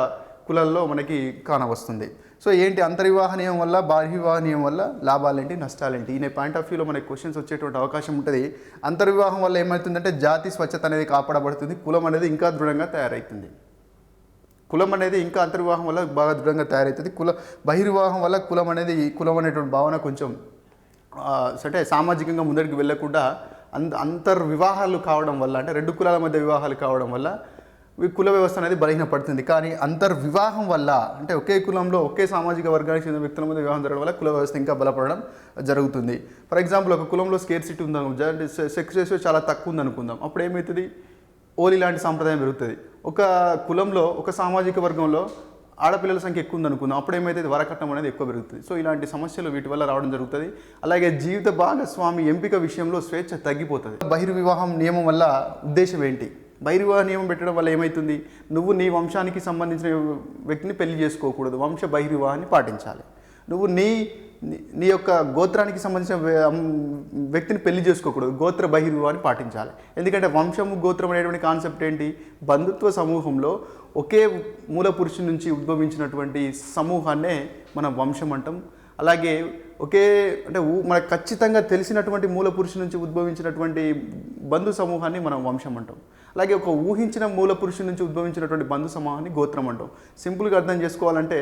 కులాల్లో మనకి కానవస్తుంది. సో ఏంటి అంతర్వివాహ నియమం వల్ల, బాహ్యవివాహ నియమం వల్ల లాభాలేంటి, నష్టాలేంటి, ఈ పాయింట్ ఆఫ్ వ్యూలో మనకి క్వశ్చన్స్ వచ్చేటువంటి అవకాశం ఉంటుంది. అంతర్వివాహం వల్ల ఏమవుతుందంటే జాతి స్వచ్ఛత అనేది కాపాడబడుతుంది, కులం అనేది ఇంకా దృఢంగా తయారవుతుంది. కులం అనేది ఇంకా అంతర్వివాహం వల్ల బాగా దృఢంగా తయారవుతుంది. బహిర్వివాహం వల్ల కులం అనేటువంటి భావన కొంచెం అంటే సామాజికంగా ముందరికి వెళ్ళకుండా అంతర్వివాహాలు కావడం వల్ల, అంటే 2 కులాల మధ్య వివాహాలు కావడం వల్ల కుల వ్యవస్థ అనేది బలహీనపడుతుంది. కానీ అంతర్వివాహం వల్ల, అంటే ఒకే కులంలో ఒకే సామాజిక వర్గానికి చెందిన వ్యక్తుల మధ్య వివాహం జరగడం వల్ల కుల వ్యవస్థ ఇంకా బలపడడం జరుగుతుంది. ఫర్ ఎగ్జాంపుల్ ఒక కులంలో స్కేర్సిటీ ఉందనుకుందాం, సెక్స్ రేషియో చాలా తక్కువ ఉందనుకుందాం. అప్పుడు ఏమవుతుంది, ఓలి లాంటి సాంప్రదాయం పెరుగుతుంది. ఒక కులంలో ఒక సామాజిక వర్గంలో ఆడపిల్లల సంఖ్య ఎక్కువ ఉందనుకుందాం, అప్పుడు ఏమైతే వరకట్నం అనేది ఎక్కువ పెరుగుతుంది. సో ఇలాంటి సమస్యలు వీటి వల్ల రావడం జరుగుతుంది. అలాగే జీవిత భాగస్వామి ఎంపిక విషయంలో స్వేచ్ఛ తగ్గిపోతుంది. బహిర్వివాహం నియమం వల్ల ఉద్దేశం ఏంటి, బహిర్వివాహ నియమం పెట్టడం వల్ల ఏమవుతుంది, నువ్వు నీ వంశానికి సంబంధించిన వ్యక్తిని పెళ్లి చేసుకోకూడదు, వంశ బహిర్వివాహాన్ని పాటించాలి. నువ్వు నీ యొక్క గోత్రానికి సంబంధించిన వ్యక్తిని పెళ్లి చేసుకోకూడదు, గోత్ర బహిర్వివాహాన్ని పాటించాలి. ఎందుకంటే వంశము గోత్రం అనేటువంటి కాన్సెప్ట్ ఏంటి, బంధుత్వ సమూహంలో ఒకే మూల పురుషుని నుంచి ఉద్భవించినటువంటి సమూహాన్నే మనం వంశం అంటాం. అలాగే అంటే మనకు ఖచ్చితంగా తెలిసినటువంటి మూల పురుషు నుంచి ఉద్భవించినటువంటి బంధు సమూహాన్ని మనం వంశం అంటాం. అలాగే ఒక ఊహించిన మూల పురుషు నుంచి ఉద్భవించినటువంటి బంధు సమూహాన్ని గోత్రం అంటాం. సింపుల్గా అర్థం చేసుకోవాలంటే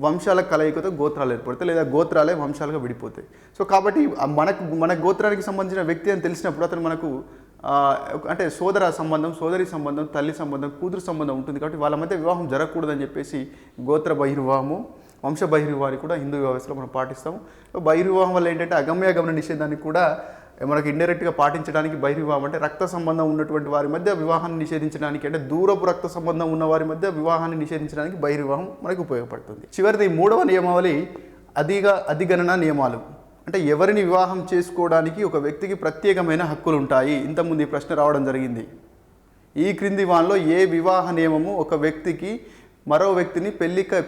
వంశాల కలయికతో గోత్రాలు ఏర్పడతాయి, లేదా గోత్రాలే వంశాలుగా విడిపోతాయి. సో కాబట్టి మన గోత్రానికి సంబంధించిన వ్యక్తి అని తెలిసినప్పుడు అతను మనకు అంటే సోదర సంబంధం, సోదరి సంబంధం, తల్లి సంబంధం, కూతురు సంబంధం ఉంటుంది. కాబట్టి వాళ్ళ మధ్య వివాహం జరగకూడదని చెప్పేసి గోత్ర బహిర్వివాహము, వంశ బహిర్వివాహాన్ని కూడా హిందూ వ్యవస్థలో మనం పాటిస్తాము. బహిర్వివాహం వల్ల ఏంటంటే అగమ్య నిషేధాన్ని కూడా మనకు ఇండైరెక్ట్గా పాటించడానికి బహిర్వివాహం అంటే రక్త సంబంధం ఉన్నటువంటి వారి మధ్య వివాహాన్ని నిషేధించడానికి, అంటే దూరపు రక్త సంబంధం ఉన్న వారి మధ్య వివాహాన్ని నిషేధించడానికి బహిర్వివాహం మనకు ఉపయోగపడుతుంది. చివరిది 3వ నియమావళి అధిగణన నియమాలు. అంటే ఎవరిని వివాహం చేసుకోవడానికి ఒక వ్యక్తికి ప్రత్యేకమైన హక్కులు ఉంటాయి. ఇంతకుముందు ఈ ప్రశ్న రావడం జరిగింది. ఈ క్రింది వానిలో ఏ వివాహ నియమము ఒక వ్యక్తికి మరో వ్యక్తిని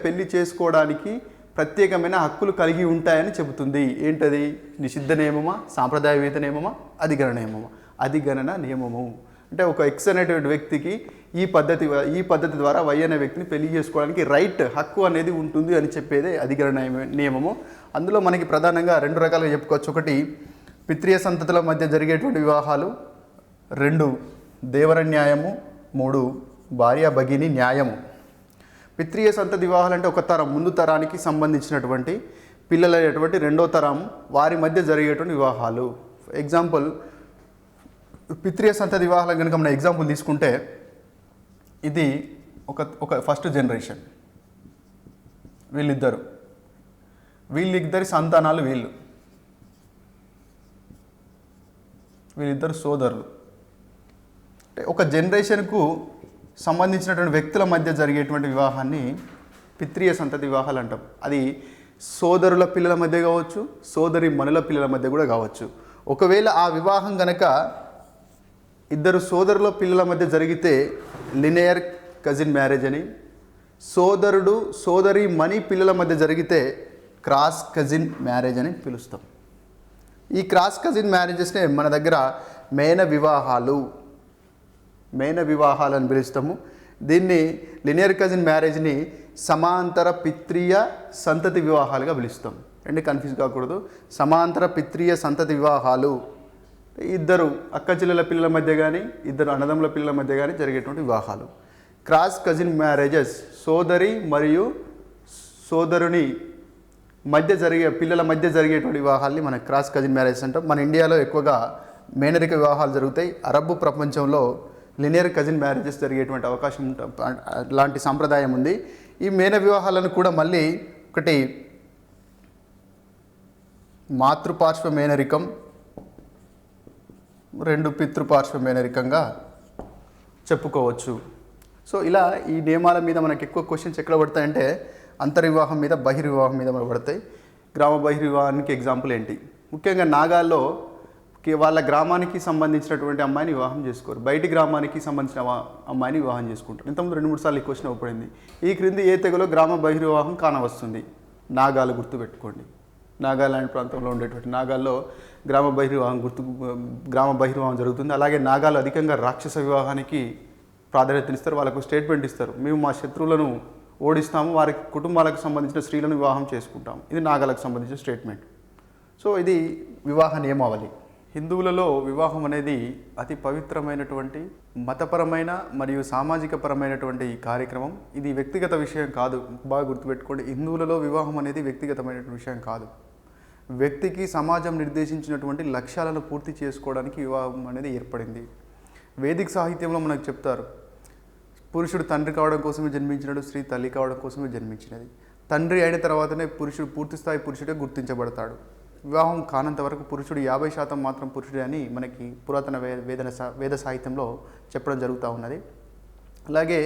పెళ్లి చేసుకోవడానికి ప్రత్యేకమైన హక్కులు కలిగి ఉంటాయని చెబుతుంది. ఏంటది? నిషిద్ధ నియమమా, సాంప్రదాయవేత నియమమా, అధిగణన నియమమా? అధిగణన నియమము. అంటే ఒక ఎక్స్ అనేటువంటి వ్యక్తికి ఈ పద్ధతి ద్వారా వై అనే వ్యక్తిని పెళ్లి చేసుకోవడానికి హక్కు అనేది ఉంటుంది అని చెప్పేదే అధిగణన నియమము. అందులో మనకి ప్రధానంగా 2 రకాలుగా చెప్పుకోవచ్చు. ఒకటి పిత్రీయ సంతతుల మధ్య జరిగేటువంటి వివాహాలు, 2 దేవర న్యాయము, 3 భార్య భగిని న్యాయము. పిత్రీయ సంతతి వివాహాలు అంటే ఒక తరం ముందు తరానికి సంబంధించినటువంటి పిల్లలైనటువంటి 2వ తరం వారి మధ్య జరిగేటువంటి వివాహాలు. ఎగ్జాంపుల్, పిత్రీయ సంతతి వివాహాలు కనుక మనం ఎగ్జాంపుల్ తీసుకుంటే ఇది ఒక ఫస్ట్ జనరేషన్, వీళ్ళిద్దరి సంతానాలు వీళ్ళిద్దరు సోదరులు. అంటే ఒక జనరేషన్కు సంబంధించినటువంటి వ్యక్తుల మధ్య జరిగేటువంటి వివాహాన్ని పిత్రీయ సంతతి వివాహాలు అంటాం. అది సోదరుల పిల్లల మధ్య కావచ్చు, సోదరి మనుల పిల్లల మధ్య కూడా కావచ్చు. ఒకవేళ ఆ వివాహం గనక ఇద్దరు సోదరుల పిల్లల మధ్య జరిగితే లినియర్ కజిన్ మ్యారేజ్ అని, సోదరుడు సోదరి మణి పిల్లల మధ్య జరిగితే క్రాస్ కజిన్ మ్యారేజ్ అని పిలుస్తాం. ఈ క్రాస్ కజిన్ మ్యారేజెస్నే మన దగ్గర మేన వివాహాలు అని పిలుస్తాము. దీన్ని లినియర్ కజిన్ మ్యారేజ్ని సమాంతర పిత్రీయ సంతతి వివాహాలుగా పిలుస్తాం. అంటే కన్ఫ్యూజ్ కాకూడదు. సమాంతర పిత్రీయ సంతతి వివాహాలు ఇద్దరు అక్క చెల్లెల పిల్లల మధ్య కానీ, ఇద్దరు అన్నదమ్ముల పిల్లల మధ్య కానీ జరిగేటువంటి వివాహాలు. క్రాస్ కజిన్ మ్యారేజెస్ సోదరి మరియు సోదరుని పిల్లల మధ్య జరిగేటువంటి వివాహాల్ని మనం క్రాస్ కజిన్ మ్యారేజెస్ అంటాం. మన ఇండియాలో ఎక్కువగా మేనరిక వివాహాలు జరుగుతాయి. అరబ్ ప్రపంచంలో లినియర్ కజిన్ మ్యారేజెస్ జరిగేటువంటి అవకాశం లాంటి సాంప్రదాయం ఉంది. ఈ మేన వివాహాలను కూడా మళ్ళీ ఒకటి మాతృపార్శ్వ మేనరికం, 2 పితృపార్శ్వ మేనరికంగా చెప్పుకోవచ్చు. సో ఇలా ఈ నియమాల మీద మనకు ఎక్కువ క్వశ్చన్స్ ఎక్కడ పడతాయంటే అంతర్వివాహం మీద, బహిర్వివాహం మీద మనకు పడతాయి. గ్రామ బహిర్వివాహానికి ఎగ్జాంపుల్ ఏంటి? ముఖ్యంగా నాగాల్లో వాళ్ళ గ్రామానికి సంబంధించినటువంటి అమ్మాయిని వివాహం చేసుకోరు, బయటి గ్రామానికి సంబంధించిన అమ్మాయిని వివాహం చేసుకుంటారు. ఇంతకుముందు 2-3 సార్లు ఈ క్వశ్చన్ అవ్వబడింది. ఈ క్రింది ఏ తెగలో గ్రామ బహిర్వివాహం కానవస్తుంది? నాగాలు గుర్తుపెట్టుకోండి. నాగాలాండ్ ప్రాంతంలో ఉండేటువంటి నాగాల్లో గ్రామ బహిర్వివాహం జరుగుతుంది. అలాగే నాగాలు అధికంగా రాక్షస వివాహానికి ప్రాధాన్యతనిస్తారు. వాళ్ళకు స్టేట్మెంట్ ఇస్తారు, మేము మా శత్రువులను ఓడిస్తాము, వారి కుటుంబాలకు సంబంధించిన స్త్రీలను వివాహం చేసుకుంటాము. ఇది నాగాలకు సంబంధించిన స్టేట్మెంట్. సో ఇది వివాహ నియమావళి. హిందువులలో వివాహం అనేది అతి పవిత్రమైనటువంటి మతపరమైన మరియు సామాజిక పరమైనటువంటి కార్యక్రమం. ఇది వ్యక్తిగత విషయం కాదు. బాగా గుర్తుపెట్టుకోండి, హిందువులలో వివాహం అనేది వ్యక్తిగతమైనటువంటి విషయం కాదు. వ్యక్తికి సమాజం నిర్దేశించినటువంటి లక్ష్యాలను పూర్తి చేసుకోవడానికి వివాహం అనేది ఏర్పడింది. వేదిక సాహిత్యంలో మనకు చెప్తారు, పురుషుడు తండ్రి కావడం కోసమే జన్మించినాడు, స్త్రీ తల్లి కావడం కోసమే జన్మించినది. తండ్రి అయిన తర్వాతనే పురుషుడు పూర్తిస్థాయి పురుషుడే గుర్తించబడతాడు. వివాహం కానంత వరకు పురుషుడు 50% మాత్రం పురుషుడే అని మనకి పురాతన వేద సాహిత్యంలో చెప్పడం జరుగుతూ ఉన్నది. అలాగే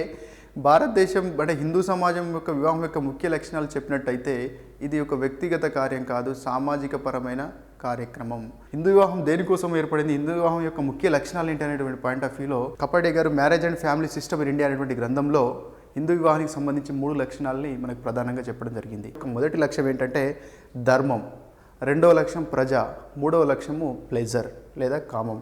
భారతదేశం అంటే హిందూ సమాజం యొక్క వివాహం యొక్క ముఖ్య లక్షణాలు చెప్పినట్టయితే ఇది ఒక వ్యక్తిగత కార్యం కాదు, సామాజిక పరమైన కార్యక్రమం. హిందూ వివాహం దేనికోసం ఏర్పడింది, హిందూ వివాహం యొక్క ముఖ్య లక్షణాలు ఏంటి అనేటువంటి పాయింట్ ఆఫ్ వ్యూలో కపాడే గారు marriage and family system in India అనేటువంటి గ్రంథంలో హిందూ వివాహానికి సంబంధించి 3 లక్షణాలని మనకు ప్రధానంగా చెప్పడం జరిగింది. మొదటి లక్ష్యం ఏంటంటే ధర్మం, 2వ లక్ష్యం ప్రజ, 3వ లక్ష్యము ప్లెజర్ లేదా కామం.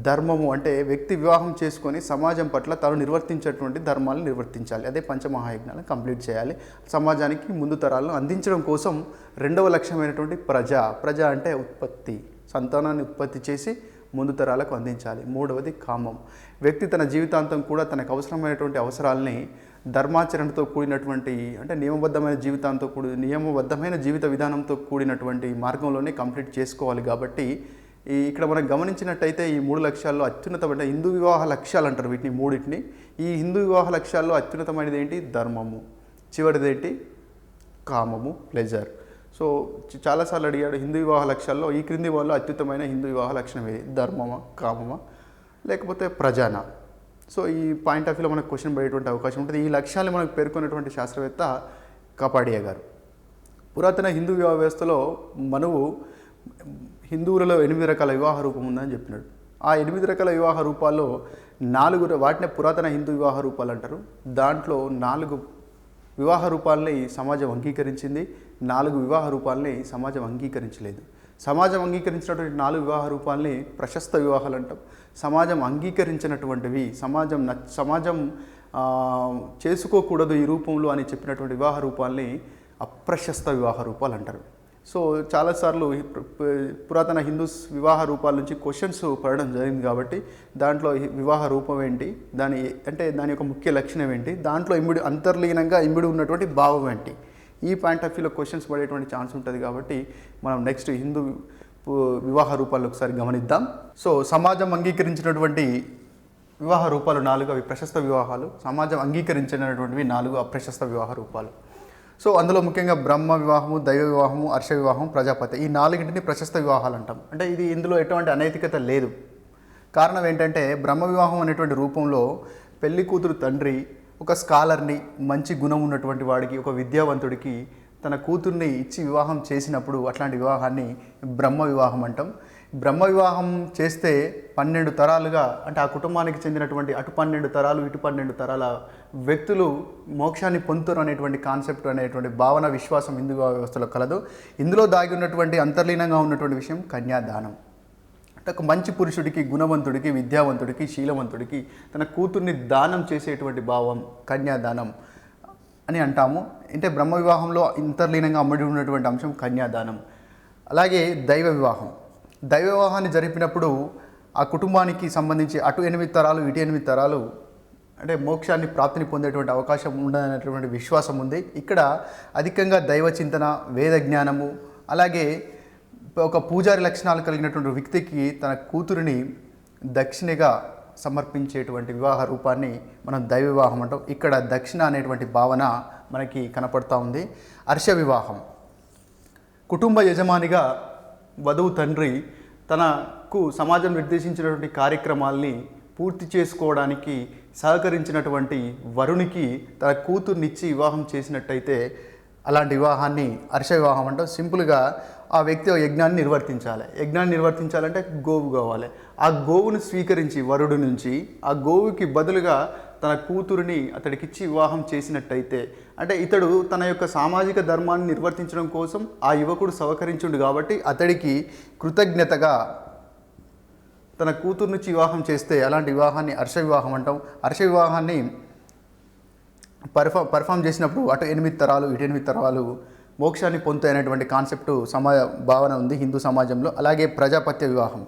ధర్మము అంటే వ్యక్తి వివాహం చేసుకొని సమాజం పట్ల తాను నిర్వర్తించేటువంటి ధర్మాలను నిర్వర్తించాలి. అదే పంచమహాయజ్ఞాలను కంప్లీట్ చేయాలి. సమాజానికి ముందు తరాలను అందించడం కోసం 2వ లక్ష్యమైనటువంటి ప్రజ అంటే ఉత్పత్తి, సంతానాన్ని ఉత్పత్తి చేసి ముందు తరాలకు అందించాలి. 3వది కామం. వ్యక్తి తన జీవితాంతం కూడా తనకు అవసరమైనటువంటి అవసరాలని ధర్మాచరణతో కూడినటువంటి అంటే నియమబద్ధమైన జీవిత విధానంతో కూడినటువంటి మార్గంలోనే కంప్లీట్ చేసుకోవాలి. కాబట్టి ఇక్కడ మనం గమనించినట్టయితే ఈ 3 లక్ష్యాల్లో అత్యున్నతమైన హిందూ వివాహ లక్ష్యాలు అంటారు వీటిని మూడింటిని. ఈ హిందూ వివాహ లక్ష్యాల్లో అత్యున్నతమైనది ఏంటి? ధర్మము. చివరిది ఏంటి? కామము, ప్లెజర్. సో చాలాసార్లు అడిగాడు హిందూ వివాహ లక్ష్యాల్లో ఈ క్రింది వాళ్ళలో అత్యుత్తమైన హిందూ వివాహ లక్షణం ఏది? ధర్మమా, కామమా, లేకపోతే ప్రజానా? సో ఈ పాయింట్ ఆఫ్ వ్యూలో మనకు క్వశ్చన్ పడేటువంటి అవకాశం ఉంటుంది. ఈ లక్ష్యాన్ని మనకు పేర్కొన్నటువంటి శాస్త్రవేత్త కపాడియా గారు. పురాతన హిందూ వివాహ వ్యవస్థలో మనువు హిందువులలో 8 రకాల వివాహ రూపం ఉందని చెప్పినాడు. ఆ 8 రకాల వివాహ రూపాల్లో 4 వాటినే పురాతన హిందూ వివాహ రూపాలు అంటారు. దాంట్లో 4 వివాహ రూపాలని సమాజం అంగీకరించింది, 4 వివాహ రూపాలని సమాజం అంగీకరించలేదు. సమాజం అంగీకరించినటువంటి 4 వివాహ రూపాలని ప్రశస్త వివాహాలు అంటాం. సమాజం అంగీకరించినటువంటివి, సమాజం చేసుకోకూడదు ఈ రూపంలో అని చెప్పినటువంటి వివాహ రూపాలని అప్రశస్త వివాహ రూపాలు అంటారు. సో చాలాసార్లు పురాతన హిందూస్ వివాహ రూపాల నుంచి క్వశ్చన్స్ పడడం జరిగింది కాబట్టి దాంట్లో వివాహ రూపం ఏంటి, దాని యొక్క ముఖ్య లక్షణం ఏంటి, దాంట్లో అంతర్లీనంగా ఇమిడి ఉన్నటువంటి భావం ఏంటి, ఈ పాయింట్ ఆఫ్ వ్యూలో క్వశ్చన్స్ పడేటువంటి ఛాన్స్ ఉంటుంది. కాబట్టి మనం నెక్స్ట్ హిందూ వివాహ రూపాలు ఒకసారి గమనిద్దాం. సో సమాజం అంగీకరించినటువంటి వివాహ రూపాలు 4, అవి ప్రశస్త వివాహాలు. సమాజం అంగీకరించినటువంటివి 4 అప్రశస్త వివాహ రూపాలు. సో అందులో ముఖ్యంగా బ్రహ్మ వివాహము, దైవ వివాహము, హర్ష వివాహం, ప్రజాపతి, ఈ 4ంటిని ప్రశస్త వివాహాలు అంటాం. అంటే ఇందులో ఎటువంటి అనైతికత లేదు. కారణం ఏంటంటే బ్రహ్మ వివాహం అనేటువంటి రూపంలో పెళ్లి కూతురు తండ్రి ఒక స్కాలర్ని, మంచి గుణం ఉన్నటువంటి వాడికి, ఒక విద్యావంతుడికి తన కూతుర్ని ఇచ్చి వివాహం చేసినప్పుడు అట్లాంటి వివాహాన్ని బ్రహ్మ వివాహం అంటాం. బ్రహ్మ వివాహం చేస్తే 12 తరాలుగా, అంటే ఆ కుటుంబానికి చెందినటువంటి అటు 12 తరాలు ఇటు 12 తరాల వ్యక్తులు మోక్షాన్ని పొందుతారు అనేటువంటి కాన్సెప్ట్, అనేటువంటి భావన, విశ్వాసం హిందూ వివాహ వ్యవస్థలో కలదు. ఇందులో దాగి ఉన్నటువంటి అంతర్లీనంగా ఉన్నటువంటి విషయం కన్యాదానం. అంటే ఒక మంచి పురుషుడికి, గుణవంతుడికి, విద్యావంతుడికి, శీలవంతుడికి తన కూతుర్ని దానం చేసేటువంటి భావం కన్యాదానం అని అంటాము. అంటే బ్రహ్మ వివాహంలో అంతర్లీనంగా అమ్మడి ఉన్నటువంటి అంశం కన్యాదానం. అలాగే దైవ వివాహం. దైవ వివాహాన్ని జరిపినప్పుడు ఆ కుటుంబానికి సంబంధించి అటు 8 తరాలు ఇటు 8 తరాలు అంటే మోక్షాన్ని ప్రాప్తిని పొందేటువంటి అవకాశం ఉండదనేటువంటి విశ్వాసం ఉంది. ఇక్కడ అధికంగా దైవ చింతన, వేద జ్ఞానము, అలాగే ఒక పూజారి లక్షణాలు కలిగినటువంటి వ్యక్తికి తన కూతురిని దక్షిణగా సమర్పించేటువంటి వివాహ రూపాన్ని మనం దైవ వివాహం అంటాం. ఇక్కడ దక్షిణ అనేటువంటి భావన మనకి కనపడతా ఉంది. హర్ష వివాహం. కుటుంబ యజమానిగా వధువు తండ్రి తనకు సమాజం నిర్దేశించినటువంటి కార్యక్రమాల్ని పూర్తి చేసుకోవడానికి సహకరించినటువంటి వరునికి తన కూతుర్నిచ్చి వివాహం చేసినట్టయితే అలాంటి వివాహాన్ని హర్ష వివాహం అంటాం. సింపుల్గా ఆ వ్యక్తి యజ్ఞాన్ని నిర్వర్తించాలి. యజ్ఞాన్ని నిర్వర్తించాలంటే గోవు కావాలి. ఆ గోవును స్వీకరించి వరుడు నుంచి ఆ గోవుకి బదులుగా తన కూతురిని అతడికిచ్చి వివాహం చేసినట్టయితే, అంటే ఇతడు తన యొక్క సామాజిక ధర్మాన్ని నిర్వర్తించడం కోసం ఆ యువకుడు సహకరించుండు కాబట్టి అతడికి కృతజ్ఞతగా తన కూతురు నుంచి వివాహం చేస్తే అలాంటి వివాహాన్ని హర్ష వివాహం అంటాం. హర్ష వివాహాన్ని పర్ఫామ్ చేసినప్పుడు అటు 8 తరాలు ఇటు 8 తరాలు మోక్షాన్ని పొందుతాయనేటువంటి కాన్సెప్టు భావన ఉంది హిందూ సమాజంలో. అలాగే ప్రజాపత్య వివాహం.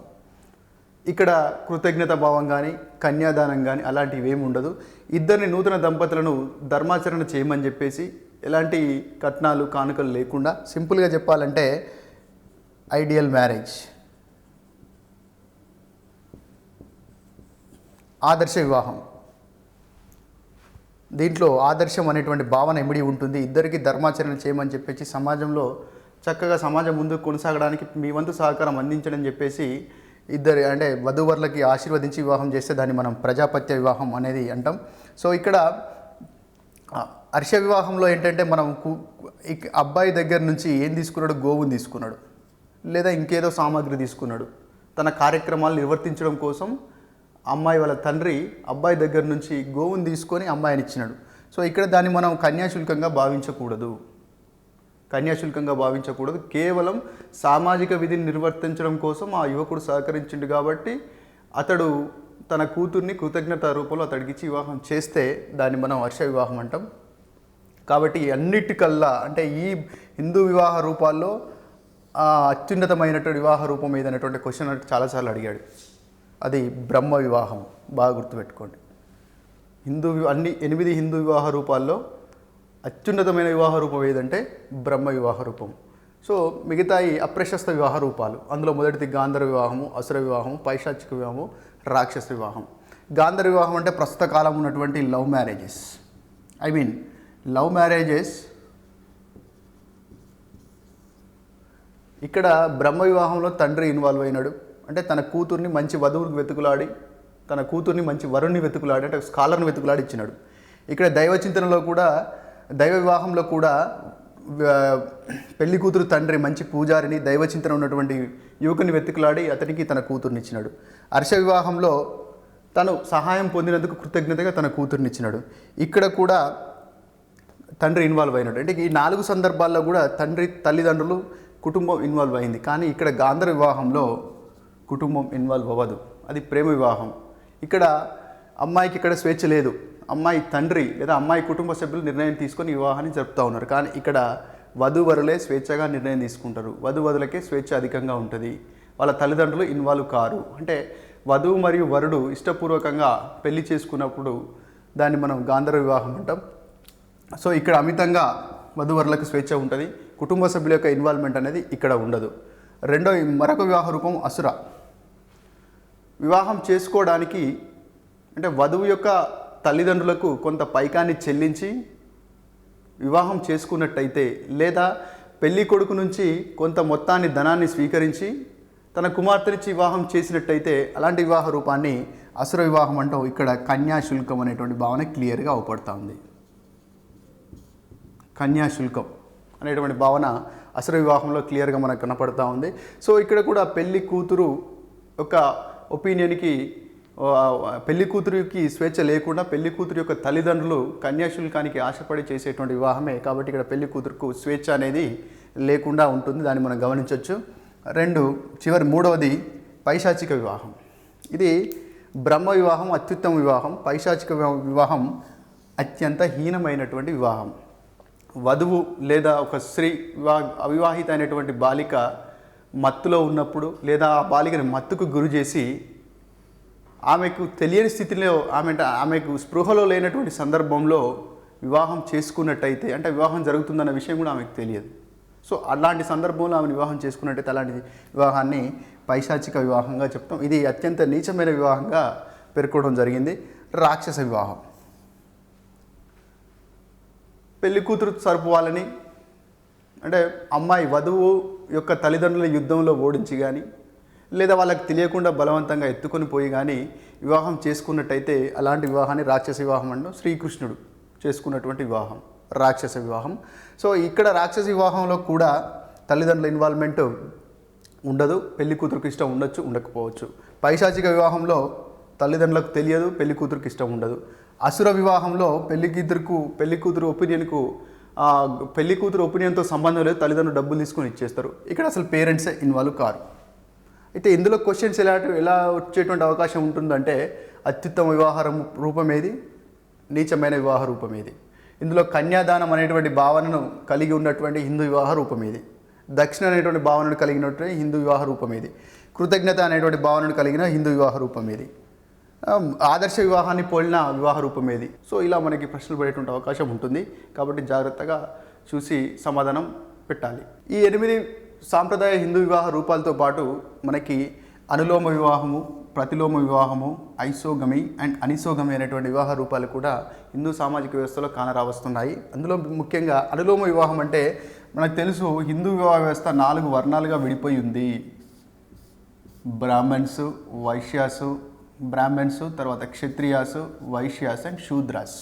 ఇక్కడ కృతజ్ఞత భావం కానీ, కన్యాదానం కానీ అలాంటివి ఏమి ఉండదు. ఇద్దరిని నూతన దంపతులను ధర్మాచరణ చేయమని చెప్పేసి ఎలాంటి కట్నాలు, కానుకలు లేకుండా సింపుల్గా చెప్పాలంటే ఐడియల్ మ్యారేజ్. ఆదర్శ వివాహం. దీంట్లో ఆదర్శం అనేటువంటి భావన ఇమిడి ఉంటుంది. ఇద్దరికి ధర్మాచరణ చేయమని చెప్పేసి సమాజంలో చక్కగా సమాజం ముందుకు కొనసాగడానికి మీ వంతు సహకారం అందించడం చెప్పేసి ఇద్దరు అంటే వధూవరులకి ఆశీర్వదించి వివాహం చేస్తే దాన్ని మనం ప్రజాపత్య వివాహం అనేది అంటాం. సో ఇక్కడ హర్ష వివాహంలో ఏంటంటే మనం అబ్బాయి దగ్గర నుంచి ఏం తీసుకున్నాడు, గోవుని తీసుకున్నాడు, లేదా ఇంకేదో సామాగ్రి తీసుకున్నాడు. తన కార్యక్రమాలు నిర్వర్తించడం కోసం అమ్మాయి వాళ్ళ తండ్రి అబ్బాయి దగ్గర నుంచి గోవుని తీసుకొని అమ్మాయిని ఇచ్చినాడు. సో ఇక్కడ దాన్ని మనం కన్యాశుల్కంగా భావించకూడదు. కేవలం సామాజిక విధిని నిర్వర్తించడం కోసం ఆ యువకుడు సహకరించిండు కాబట్టి అతడు తన కూతుర్ని కృతజ్ఞత రూపంలో అతడికిచ్చి వివాహం చేస్తే దాన్ని మనం హర్ష వివాహం అంటాం. కాబట్టి అన్నిటికల్లా అంటే ఈ హిందూ వివాహ రూపాల్లో అత్యున్నతమైనటువంటి వివాహ రూపం ఏదైనటువంటి క్వశ్చన్ అంటే చాలాసార్లు అడిగాడు. అది బ్రహ్మ వివాహం. బాగా గుర్తుపెట్టుకోండి. అన్ని 8 హిందూ వివాహ రూపాల్లో అత్యున్నతమైన వివాహ రూపం ఏదంటే బ్రహ్మ వివాహ రూపం. సో మిగతాయి అప్రశస్త వివాహ రూపాలు. అందులో మొదటిది గాంధర్వ వివాహము, అసుర వివాహము, పైశాచిక వివాహము, రాక్షస వివాహం. గాంధర్వ వివాహం అంటే ప్రస్తుత కాలం ఉన్నటువంటి లవ్ మ్యారేజెస్. ఇక్కడ బ్రహ్మ వివాహంలో తండ్రి ఇన్వాల్వ్ అయినాడు. అంటే తన కూతుర్ని మంచి వధువుకి వెతుకులాడి, తన కూతుర్ని మంచి వరుణ్ణి వెతుకులాడి, అంటే స్కాలర్ని వెతుకులాడి ఇచ్చినాడు. ఇక్కడ దైవ చింతనలో కూడా, దైవ వివాహంలో కూడా పెళ్లి కూతురు తండ్రి మంచి పూజారిని, దైవ చింతన ఉన్నటువంటి యువకుని వెతుకులాడి అతనికి తన కూతుర్ని ఇచ్చినాడు. హర్ష వివాహంలో తను సహాయం పొందినందుకు కృతజ్ఞతగా తన కూతుర్ని ఇచ్చినాడు. ఇక్కడ కూడా తండ్రి ఇన్వాల్వ్ అయినట్టు. అంటే ఈ 4 సందర్భాల్లో కూడా తండ్రి, తల్లిదండ్రులు, కుటుంబం ఇన్వాల్వ్ అయింది. కానీ ఇక్కడ గాంధర్ వివాహంలో కుటుంబం ఇన్వాల్వ్ అవ్వదు, అది ప్రేమ వివాహం. ఇక్కడ అమ్మాయికి ఇక్కడ స్వేచ్ఛ లేదు, అమ్మాయి తండ్రి లేదా అమ్మాయి కుటుంబ సభ్యులు నిర్ణయం తీసుకొని వివాహాన్ని జరుపుతూ ఉన్నారు. కానీ ఇక్కడ వధూవరులే స్వేచ్ఛగా నిర్ణయం తీసుకుంటారు, వధూవరులకే స్వేచ్ఛ అధికంగా ఉంటుంది, వాళ్ళ తల్లిదండ్రులు ఇన్వాల్వ్ కారు. అంటే వధువు మరియు వరుడు ఇష్టపూర్వకంగా పెళ్లి చేసుకున్నప్పుడు దాన్ని మనం గాంధర్వ వివాహం అంటాం. సో ఇక్కడ అమితంగా వధూవరులకు స్వేచ్ఛ ఉంటుంది, కుటుంబ సభ్యుల యొక్క ఇన్వాల్వ్మెంట్ అనేది ఇక్కడ ఉండదు. మరొక వివాహ రూపం అసుర. వివాహం చేసుకోవడానికి అంటే వధువు యొక్క తల్లిదండ్రులకు కొంత పైకాన్ని చెల్లించి వివాహం చేసుకున్నట్టయితే, లేదా పెళ్లి కొడుకు నుంచి కొంత మొత్తాన్ని ధనాన్ని స్వీకరించి తన కుమార్తెనిచ్చి వివాహం చేసినట్టయితే అలాంటి వివాహ రూపాన్ని అసుర వివాహం అంటూ ఇక్కడ కన్యాశుల్కం అనేటువంటి భావన క్లియర్గా అవపడుతూ ఉంది. కన్యాశుల్కం అనేటువంటి భావన అసుర వివాహంలో క్లియర్గా మనకు కనపడుతూ ఉంది. సో ఇక్కడ కూడా పెళ్లి కూతురు యొక్క ఒపీనియన్కి, పెళ్లి కూతురికి స్వేచ్ఛ లేకుండా పెళ్లి కూతురు యొక్క తల్లిదండ్రులు కన్యాశుల్కానికి ఆశపడి చేసేటువంటి వివాహమే. కాబట్టి ఇక్కడ పెళ్లి కూతురుకు స్వేచ్ఛ అనేది లేకుండా ఉంటుంది, దాన్ని మనం గమనించవచ్చు. మూడవది పైశాచిక వివాహం. ఇది బ్రహ్మ వివాహం అత్యుత్తమ వివాహం, పైశాచిక వివాహం అత్యంత హీనమైనటువంటి వివాహం. వధువు లేదా ఒక స్త్రీ అవివాహిత అయినటువంటి బాలిక మత్తులో ఉన్నప్పుడు లేదా ఆ బాలికని మత్తుకు గురి చేసి ఆమెకు తెలియని స్థితిలో ఆమెకు స్పృహలో లేనటువంటి సందర్భంలో వివాహం చేసుకున్నట్టయితే, అంటే వివాహం జరుగుతుందన్న విషయం కూడా ఆమెకు తెలియదు. సో అలాంటి సందర్భంలో ఆమెను వివాహం చేసుకున్నట్టయితే అలాంటి వివాహాన్ని పైశాచిక వివాహంగా చెప్తాం. ఇది అత్యంత నీచమైన వివాహంగా పేర్కొనడం జరిగింది. రాక్షస వివాహం. పెళ్లి కూతురు సరుపువాలని, అంటే అమ్మాయి వధువు యొక్క తల్లిదండ్రుల యుద్ధంలో ఓడించి కానీ లేదా వాళ్ళకి తెలియకుండా బలవంతంగా ఎత్తుకొని పోయి కానీ వివాహం చేసుకున్నట్టయితే అలాంటి వివాహాన్ని రాక్షస వివాహం అంటాం. శ్రీకృష్ణుడు చేసుకున్నటువంటి వివాహం రాక్షస వివాహం. సో ఇక్కడ రాక్షస వివాహంలో కూడా తల్లిదండ్రుల ఇన్వాల్వ్మెంట్ ఉండదు, పెళ్లి కూతురుకి ఇష్టం ఉండొచ్చు, ఉండకపోవచ్చు. పైశాచిక వివాహంలో తల్లిదండ్రులకు తెలియదు, పెళ్లి కూతురుకి ఇష్టం ఉండదు. అసుర వివాహంలో పెళ్లి కూతురు ఒపీనియన్తో సంబంధం లేదు, తల్లిదండ్రులు డబ్బులు తీసుకొని ఇచ్చేస్తారు. ఇక్కడ అసలు పేరెంట్సే ఇన్వాల్వ్ కారు. అయితే ఇందులో క్వశ్చన్స్ ఎలా వచ్చేటువంటి అవకాశం ఉంటుందంటే, అత్యుత్తమ వివాహ రూపం ఏది, నీచమైన వివాహ రూపం ఏది, ఇందులో కన్యాదానం అనేటువంటి భావనను కలిగి ఉన్నటువంటి హిందూ వివాహ రూపం ఏది, దక్షిణ అనేటువంటి భావనను కలిగినటువంటి హిందూ వివాహ రూపం ఏది, కృతజ్ఞత అనేటువంటి భావనను కలిగిన హిందూ వివాహ రూపం ఏది, ఆదర్శ వివాహాన్ని పోలిన వివాహ రూపం ఏది. సో ఇలా మనకి ప్రశ్నలు పడేటువంటి అవకాశం ఉంటుంది. కాబట్టి జాగ్రత్తగా చూసి సమాధానం పెట్టాలి. ఈ 8 సాంప్రదాయ హిందూ వివాహ రూపాలతో పాటు మనకి అనులోమ వివాహము, ప్రతిలోమ వివాహము, ఐసోగమి అండ్ అనిసోగమి అనేటువంటి వివాహ రూపాలు కూడా హిందూ సామాజిక వ్యవస్థలో కానరావస్తున్నాయి. అందులో ముఖ్యంగా అనులోమ వివాహం అంటే మనకు తెలుసు, హిందూ వివాహ వ్యవస్థ 4 వర్ణాలుగా విడిపోయి ఉంది. బ్రాహ్మణ్స్, తర్వాత క్షత్రియాసు, వైశ్యాస్ అండ్ శూద్రాస్.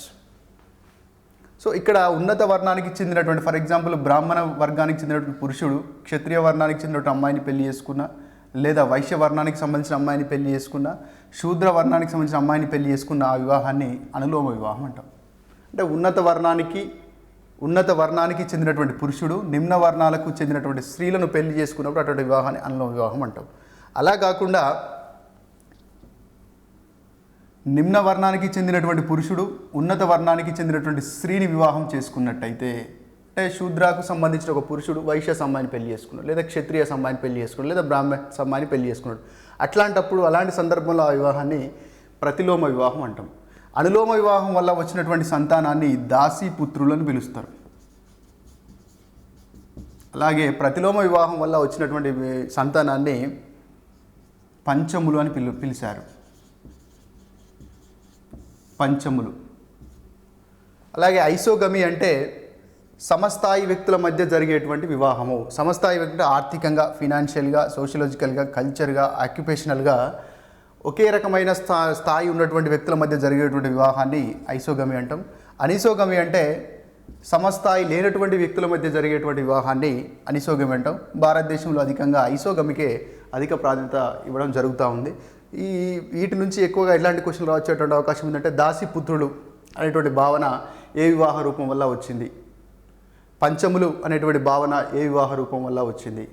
సో ఇక్కడ ఉన్నత వర్ణానికి చెందినటువంటి, ఫర్ ఎగ్జాంపుల్ బ్రాహ్మణ వర్గానికి చెందినటువంటి పురుషుడు క్షత్రియ వర్ణానికి చెందినటువంటి అమ్మాయిని పెళ్లి చేసుకున్న, లేదా వైశ్య వర్ణానికి సంబంధించిన అమ్మాయిని పెళ్లి చేసుకున్న, శూద్ర వర్ణానికి సంబంధించిన అమ్మాయిని పెళ్లి చేసుకున్న ఆ వివాహాన్ని అనులోమ వివాహం అంటాం. అంటే ఉన్నత వర్ణానికి చెందినటువంటి పురుషుడు నిమ్న వర్ణాలకు చెందినటువంటి స్త్రీలను పెళ్లి చేసుకున్నప్పుడు అటువంటి వివాహాన్ని అనులోమ వివాహం అంటాం. అలా కాకుండా నిమ్న వర్ణానికి చెందినటువంటి పురుషుడు ఉన్నత వర్ణానికి చెందినటువంటి స్త్రీని వివాహం చేసుకున్నట్టయితే, అంటే శూద్రకు సంబంధించిన ఒక పురుషుడు వైశ్య అమ్మాయిని పెళ్లి చేసుకున్నాడు, లేదా క్షత్రియ అమ్మాయిని పెళ్లి చేసుకున్నాడు, లేదా బ్రాహ్మణ అమ్మాయిని పెళ్లి చేసుకున్నాడు. అలాంటి సందర్భంలో ఆ వివాహాన్ని ప్రతిలోమ వివాహం అంటాం. అనులోమ వివాహం వల్ల వచ్చినటువంటి సంతానాన్ని దాసీపుత్రులను పిలుస్తారు. అలాగే ప్రతిలోమ వివాహం వల్ల వచ్చినటువంటి సంతానాన్ని పంచములు అని పిలిచారు. పంచములు. అలాగే ఐసోగమి అంటే సమస్థాయి వ్యక్తుల మధ్య జరిగేటువంటి వివాహము. సమస్థాయి వ్యక్తులు ఆర్థికంగా, ఫినాన్షియల్గా, సోషియలాజికల్గా, కల్చర్గా, ఆక్యుపేషనల్గా ఒకే రకమైన స్థాయి ఉన్నటువంటి వ్యక్తుల మధ్య జరిగేటువంటి వివాహాన్ని ఐసోగమి అంటాం. అనిసోగమి అంటే సమస్థాయి లేనటువంటి వ్యక్తుల మధ్య జరిగేటువంటి వివాహాన్ని అనిసోగమి అంటాం. భారతదేశంలో అధికంగా ఐసోగమికే అధిక ప్రాధాన్యత ఇవ్వడం జరుగుతూ ఉంది. వీటి నుంచి ఎక్కువగా ఎలాంటి క్వశ్చన్లు వచ్చేటువంటి అవకాశం ఉందంటే, దాసీపుత్రులు అనేటువంటి భావన ఏ వివాహ రూపం వల్ల వచ్చింది, పంచములు అనేటువంటి భావన ఏ వివాహ రూపం వల్ల వచ్చింది?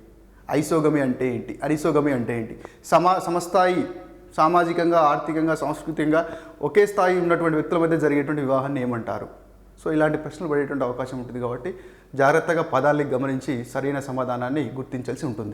ఐసోగమి అంటే ఏంటి? అరిసోగమి అంటే ఏంటి? సమస్థాయి సామాజికంగా, ఆర్థికంగా, సాంస్కృతికంగా ఒకే స్థాయి ఉన్నటువంటి వ్యక్తుల మధ్య జరిగేటువంటి వివాహాన్ని ఏమంటారు? సో ఇలాంటి ప్రశ్నలు పడేటువంటి అవకాశం ఉంటుంది కాబట్టి జాగ్రత్తగా పదాల్ని గమనించి సరైన సమాధానాన్ని గుర్తించాల్సి ఉంటుంది.